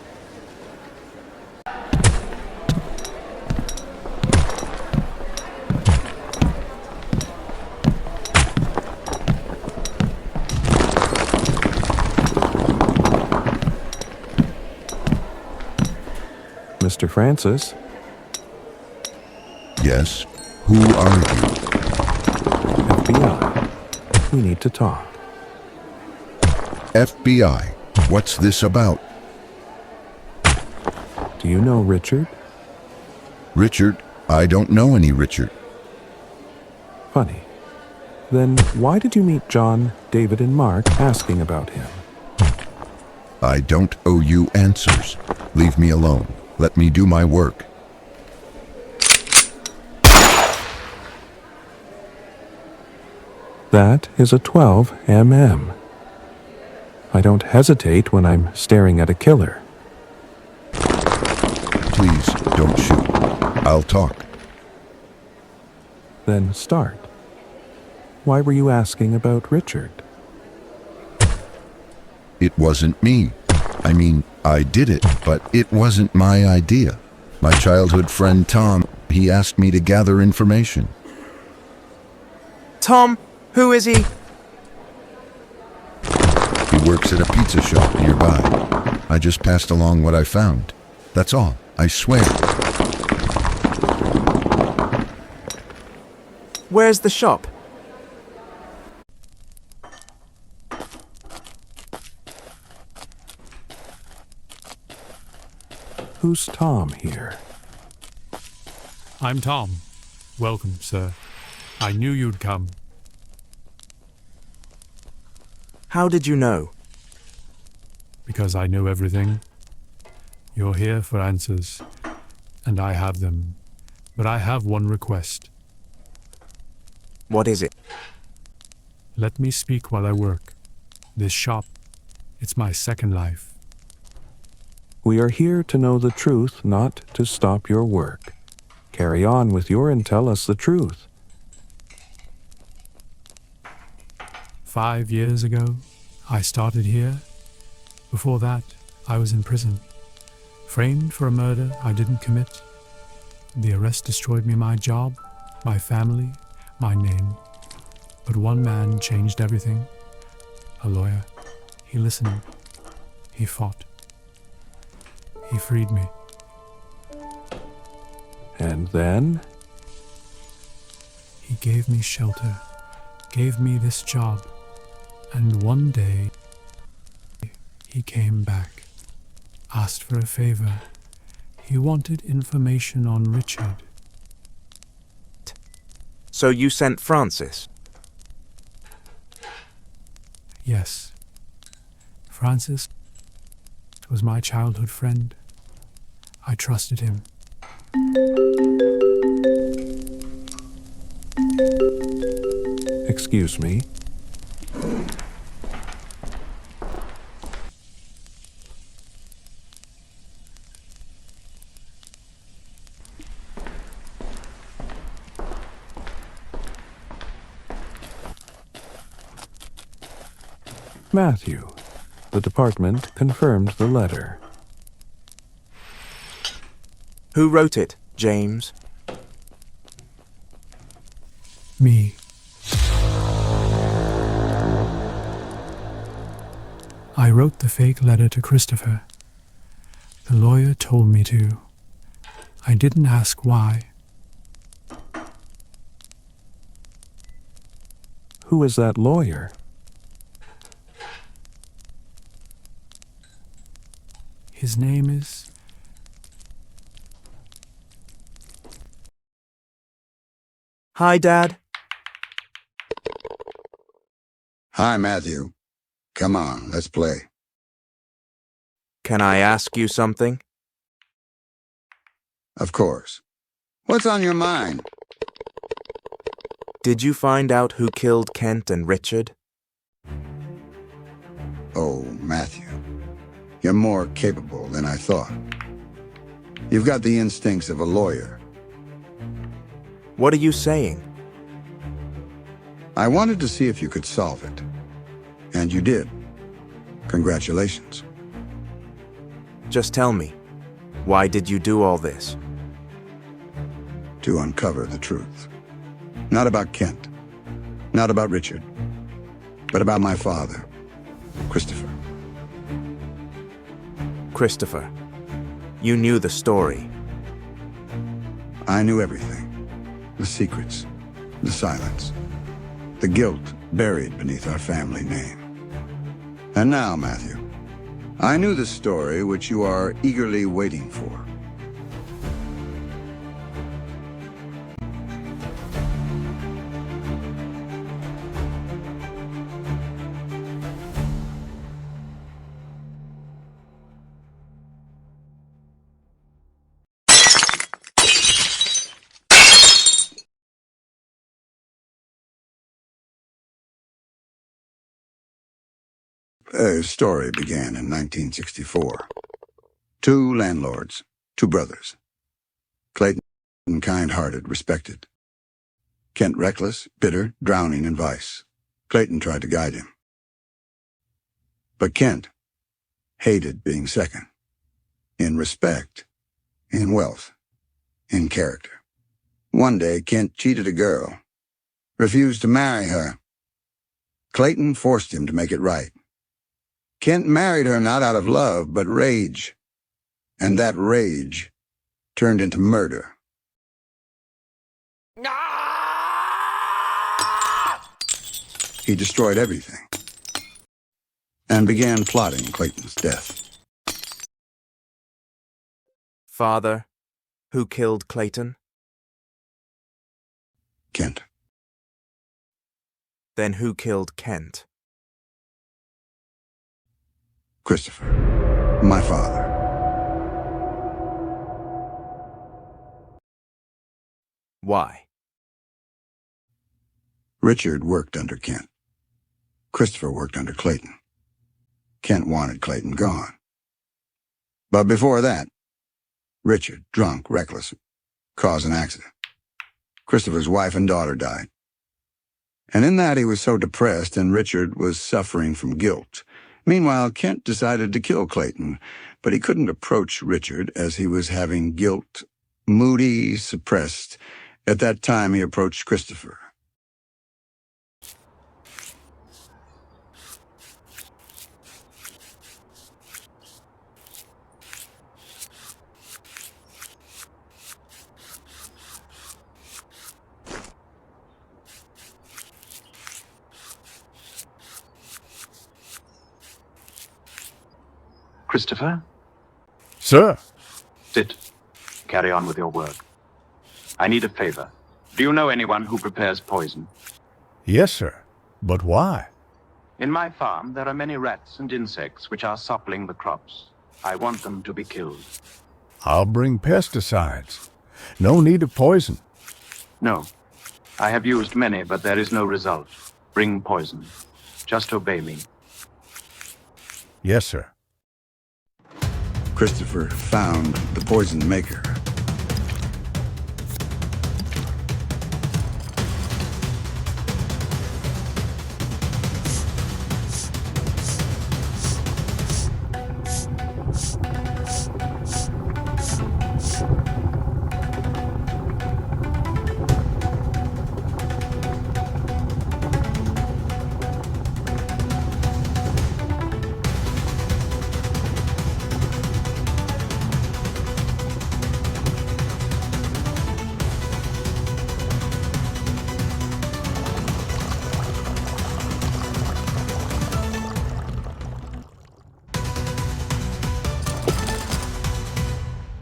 Mr. Francis,
Yes? Who are you?
FBI. We need to talk.
FBI. What's this about?
Do you know Richard?
Richard? I don't know any Richard.
Funny. Then why did you meet John, David, and Mark asking about him?
I don't owe you answers. Leave me alone. Let me do my work.
That is a 12 mm. I don't hesitate when I'm staring at a killer.
Please, don't shoot. I'll talk.
Then start. Why were you asking about Richard?
It wasn't me. I mean, I did it, but it wasn't my idea. My childhood friend Tom, he asked me to gather information.
Tom? Who is he?
He works at a pizza shop nearby. I just passed along what I found. That's all, I swear.
Where's the shop?
Who's Tom here?
I'm Tom. Welcome, sir. I knew you'd come.
How did you know?
Because I know everything. You're here for answers, and I have them. But I have one request.
What is it?
Let me speak while I work. This shop, it's my second life.
We are here to know the truth, not to stop your work. Carry on with your and tell us the truth.
5 years ago, I started here. Before that, I was in prison, framed for a murder I didn't commit. The arrest destroyed me my job, my family, my name. But one man changed everything. A lawyer. He listened. He fought. He freed me.
And then?
He gave me shelter, gave me this job, and one day he came back, asked for a favor. He wanted information on Richard.
So you sent Francis?
Yes. Francis was my childhood friend. I trusted him.
Excuse me. Matthew. The department confirmed the letter.
Who wrote it, James?
Me. I wrote the fake letter to Christopher. The lawyer told me to. I didn't ask why.
Who is that lawyer?
His name is...
Hi, Dad.
Hi, Matthew. Come on, let's play.
Can I ask you something?
Of course. What's on your mind?
Did you find out who killed Kent and Richard?
Oh, Matthew. You're more capable than I thought. You've got the instincts of a lawyer.
What are you saying?
I wanted to see if you could solve it. And you did. Congratulations.
Just tell me, why did you do all this?
To uncover the truth. Not about Kent. Not about Richard. But about my father, Christopher.
Christopher, you knew the story.
I knew everything. The secrets, the silence, the guilt buried beneath our family name. And now, Matthew, I knew the story which you are eagerly waiting for. The story began in 1964. Two landlords, two brothers. Clayton, kind-hearted, respected. Kent, reckless, bitter, drowning in vice. Clayton tried to guide him. But Kent hated being second. In respect, in wealth, in character. One day, Kent cheated a girl, refused to marry her. Clayton forced him to make it right. Kent married her not out of love, but rage. And that rage turned into murder. He destroyed everything and began plotting Clayton's death.
Father, who killed Clayton?
Kent.
Then who killed Kent?
Christopher, my father.
Why?
Richard worked under Kent. Christopher worked under Clayton. Kent wanted Clayton gone. But before that, Richard, drunk, reckless, caused an accident. Christopher's wife and daughter died. And in that he was so depressed, and Richard was suffering from guilt. Meanwhile, Kent decided to kill Clayton, but he couldn't approach Richard as he was having guilt, moody, suppressed. At that time, he approached Christopher.
Christopher?
Sir.
Sit. Carry on with your work. I need a favor. Do you know anyone who prepares poison?
Yes, sir. But why?
In my farm, there are many rats and insects which are suppling the crops. I want them to be killed.
I'll bring pesticides. No need of poison.
No. I have used many, but there is no result. Bring poison. Just obey me.
Yes, sir.
Christopher found the poison maker.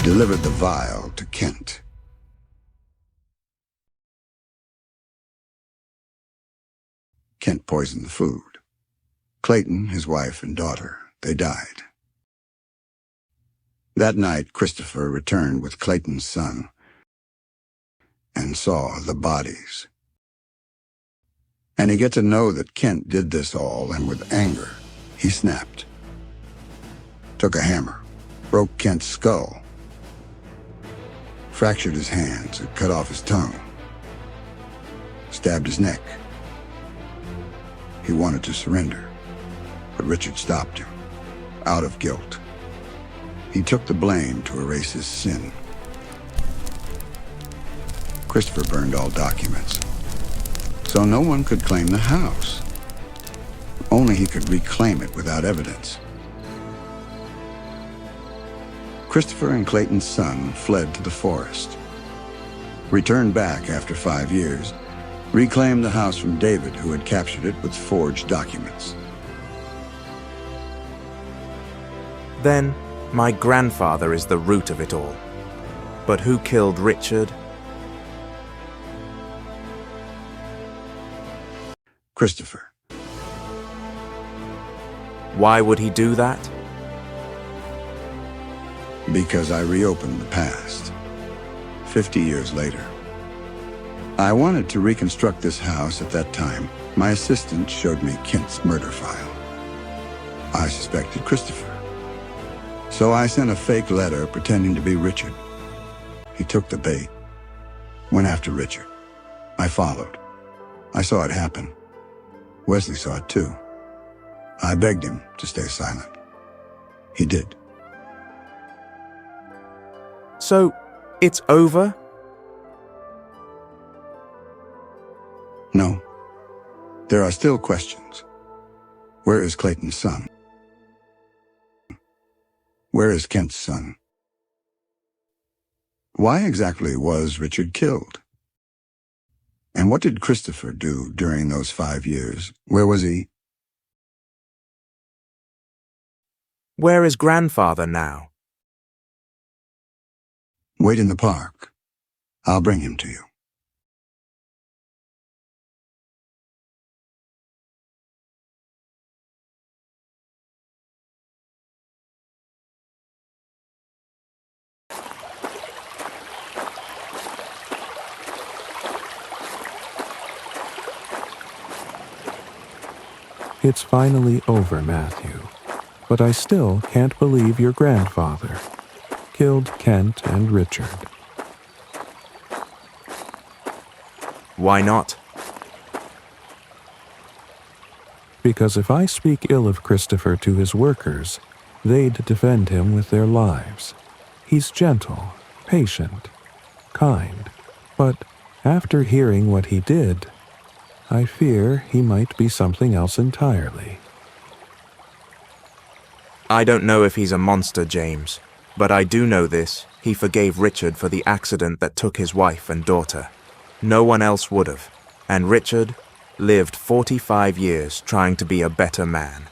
Delivered the vial to Kent. Kent poisoned the food. Clayton, his wife, and daughter. They died. That night, Christopher returned with Clayton's son and saw the bodies. And he got to know that Kent did this all, and with anger, he snapped. Took a hammer, broke Kent's skull, fractured his hands and cut off his tongue, stabbed his neck. He wanted to surrender, but Richard stopped him, out of guilt. He took the blame to erase his sin. Christopher burned all documents, so no one could claim the house. Only he could reclaim it without evidence. Christopher and Clayton's son fled to the forest, returned back after 5 years, reclaimed the house from David, who had captured it with forged documents.
Then, my grandfather is the root of it all. But who killed Richard?
Christopher.
Why would he do that?
Because I reopened the past, 50 years later. I wanted to reconstruct this house at that time. My assistant showed me Kent's murder file. I suspected Christopher. So I sent a fake letter pretending to be Richard. He took the bait, went after Richard. I followed. I saw it happen. Wesley saw it too. I begged him to stay silent. He did.
So, it's over?
No. There are still questions. Where is Clayton's son? Where is Kent's son? Why exactly was Richard killed? And what did Christopher do during those 5 years? Where was he?
Where is grandfather now?
Wait in the park. I'll bring him to you.
It's finally over, Matthew. But I still can't believe your grandfather killed Kent and Richard.
Why not?
Because if I speak ill of Christopher to his workers, they'd defend him with their lives. He's gentle, patient, kind. But after hearing what he did, I fear he might be something else entirely.
I don't know if he's a monster, James, but I do know this. He forgave Richard for the accident that took his wife and daughter. No one else would have, and Richard lived 45 years trying to be a better man.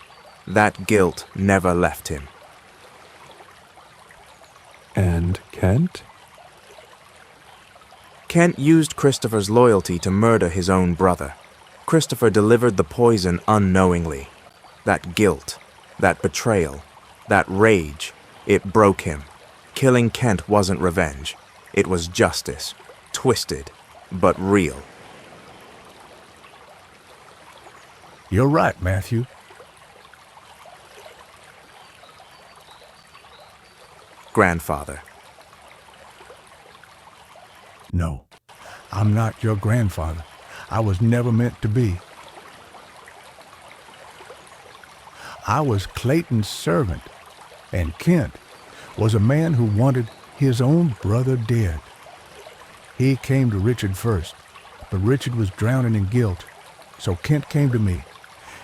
That guilt never left him.
And Kent?
Kent used Christopher's loyalty to murder his own brother. Christopher delivered the poison unknowingly. That guilt, that betrayal, that rage, it broke him. Killing Kent wasn't revenge. It was justice, twisted, but real.
You're right, Matthew.
Grandfather.
No, I'm not your grandfather. I was never meant to be. I was Clayton's servant, and Kent was a man who wanted his own brother dead. He came to Richard first, but Richard was drowning in guilt, so Kent came to me,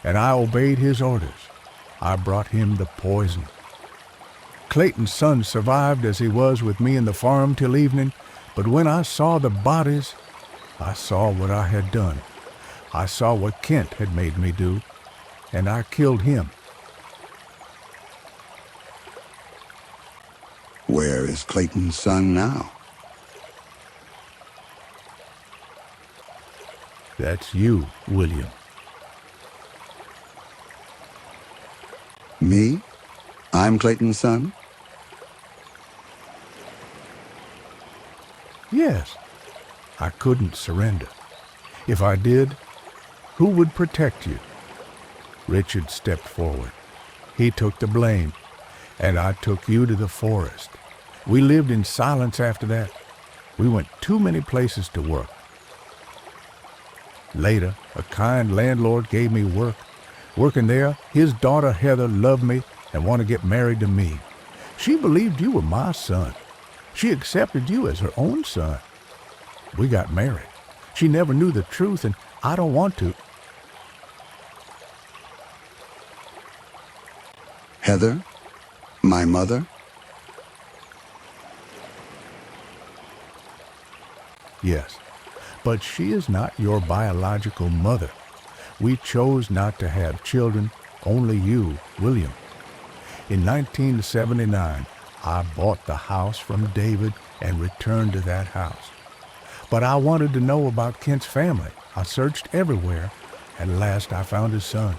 and I obeyed his orders. I brought him the poison. Clayton's son survived as he was with me in the farm till evening, but when I saw the bodies, I saw what I had done. I saw what Kent had made me do, and I killed him.
Where is Clayton's son now?
That's you, William.
Me? I'm Clayton's son?
Yes. I couldn't surrender. If I did, who would protect you? Richard stepped forward. He took the blame, and I took you to the forest. We lived in silence after that. We went too many places to work. Later, a kind landlord gave me work. Working there, his daughter Heather loved me and wanted to get married to me. She believed you were my son. She accepted you as her own son. We got married. She never knew the truth, and I don't want to.
Heather? My mother?
Yes, but she is not your biological mother. We chose not to have children, only you, William. In 1979, I bought the house from David and returned to that house. But I wanted to know about Kent's family. I searched everywhere. At last I found his son.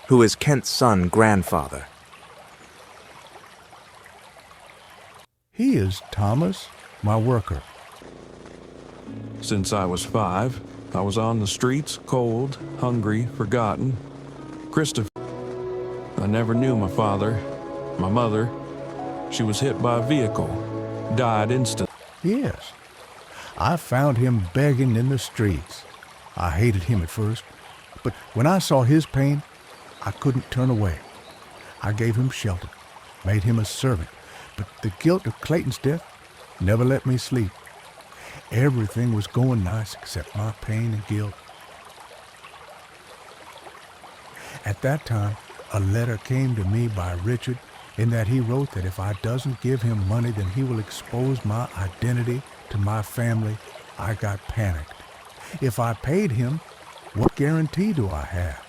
Who is Kent's son, grandfather?
He is Thomas, my worker.
Since I was 5, I was on the streets, cold, hungry, forgotten. Christopher. I never knew my father. My mother, she was hit by a vehicle, died instantly.
Yes. I found him begging in the streets. I hated him at first, but when I saw his pain, I couldn't turn away. I gave him shelter, made him a servant, but the guilt of Clayton's death never let me sleep. Everything was going nice except my pain and guilt. At that time, a letter came to me by Richard in that he wrote that if I doesn't give him money, then he will expose my identity to my family. I got panicked. If I paid him, what guarantee do I have?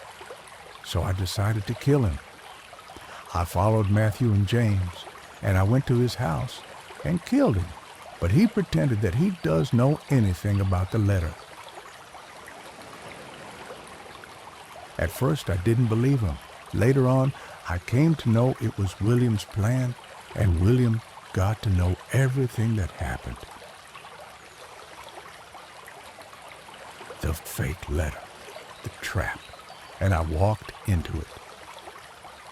So I decided to kill him. I followed Matthew and James, and I went to his house and killed him. But he pretended that he does know anything about the letter. At first, I didn't believe him. Later on, I came to know it was William's plan, and William got to know everything that happened. The fake letter, the trap, and I walked into it.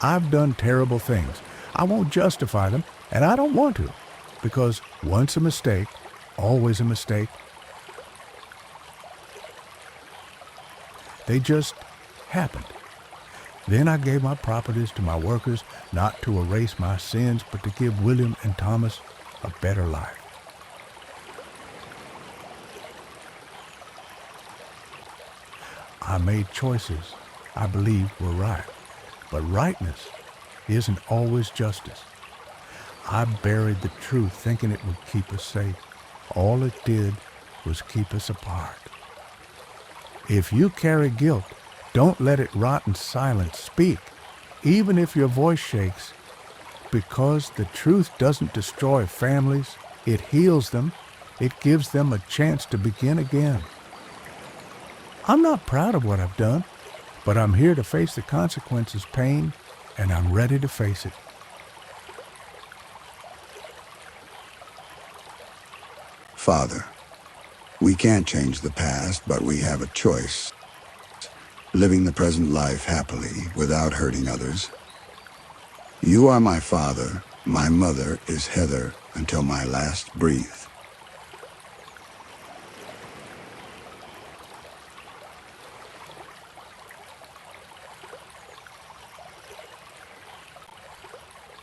I've done terrible things. I won't justify them, and I don't want to, because once a mistake, always a mistake. They just happened. Then I gave my properties to my workers, not to erase my sins, but to give William and Thomas a better life. I made choices I believed were right, but rightness isn't always justice. I buried the truth thinking it would keep us safe. All it did was keep us apart. If you carry guilt, don't let it rot in silence. Speak, even if your voice shakes, because the truth doesn't destroy families. It heals them. It gives them a chance to begin again. I'm not proud of what I've done, but I'm here to face the consequences, pain, and I'm ready to face it.
Father, we can't change the past, but we have a choice. Living the present life happily without hurting others. You are my father. My mother is Heather until my last breath.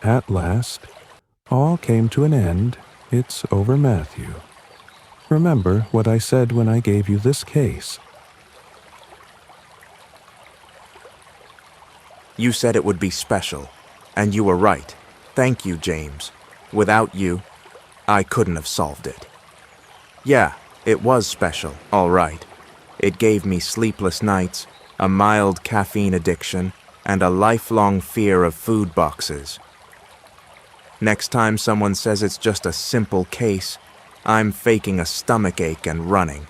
At last, all came to an end. It's over, Matthew. Remember what I said when I gave you this case.
You said it would be special, and you were right. Thank you, James. Without you, I couldn't have solved it. Yeah, it was special, all right. It gave me sleepless nights, a mild caffeine addiction, and a lifelong fear of food boxes. Next time someone says it's just a simple case, I'm faking a stomachache and running.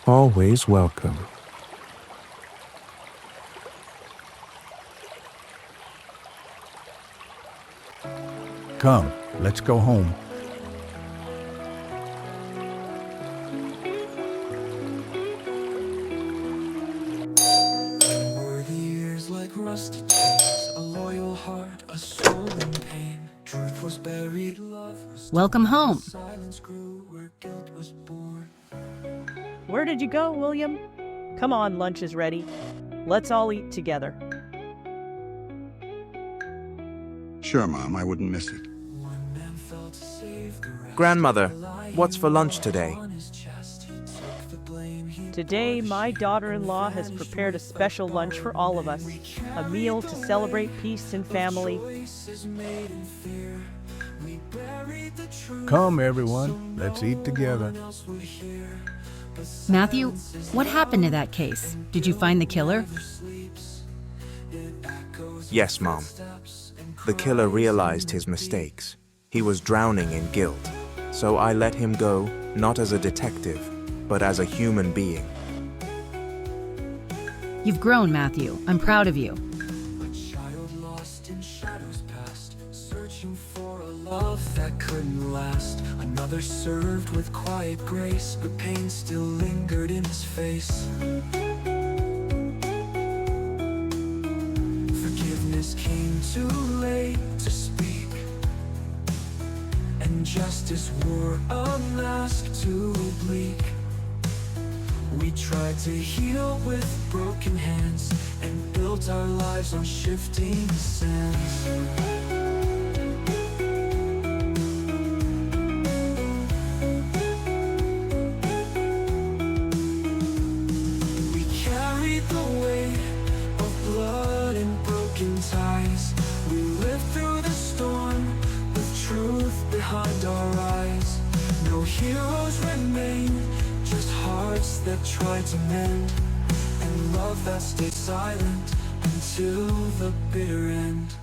Always welcome.
Come, let's go home.
Were the years like rusty chains, a loyal heart, a soul in pain. Truth was buried, love was
Welcome home.
silence grew where guilt was born.
Where did you go, William? Come on, lunch is ready. Let's all eat together.
Sure, Mom, I wouldn't miss it.
One man fell to save the rest.
Grandmother, what's for lunch today?
On his chest, he took the blame. He
Today, my daughter-in-law has prepared a special lunch for all of us. A meal to celebrate peace and family.
choices made in fear. We buried the truth.
Come, everyone, let's eat together.
No one else would hear. But
Matthew, what happened to that case? Did you find the killer?
sleeps. It echoes
Yes, Mom. The killer realized his mistakes. He was drowning in guilt. So I let him go, not as a detective, but as a human being.
You've grown, Matthew. I'm proud of you.
a child lost in shadows past, searching for a love that couldn't last. Another served with quiet grace, but pain still lingered in his face. Forgiveness came too late to speak, and justice wore a mask too bleak. We tried to heal with broken hands and built our lives on shifting sands. We carried the weight of blood and broken ties. We lived through the storm with truth behind our eyes. No heroes remain, just hearts that tried to mend, and love that stayed silent until the bitter end.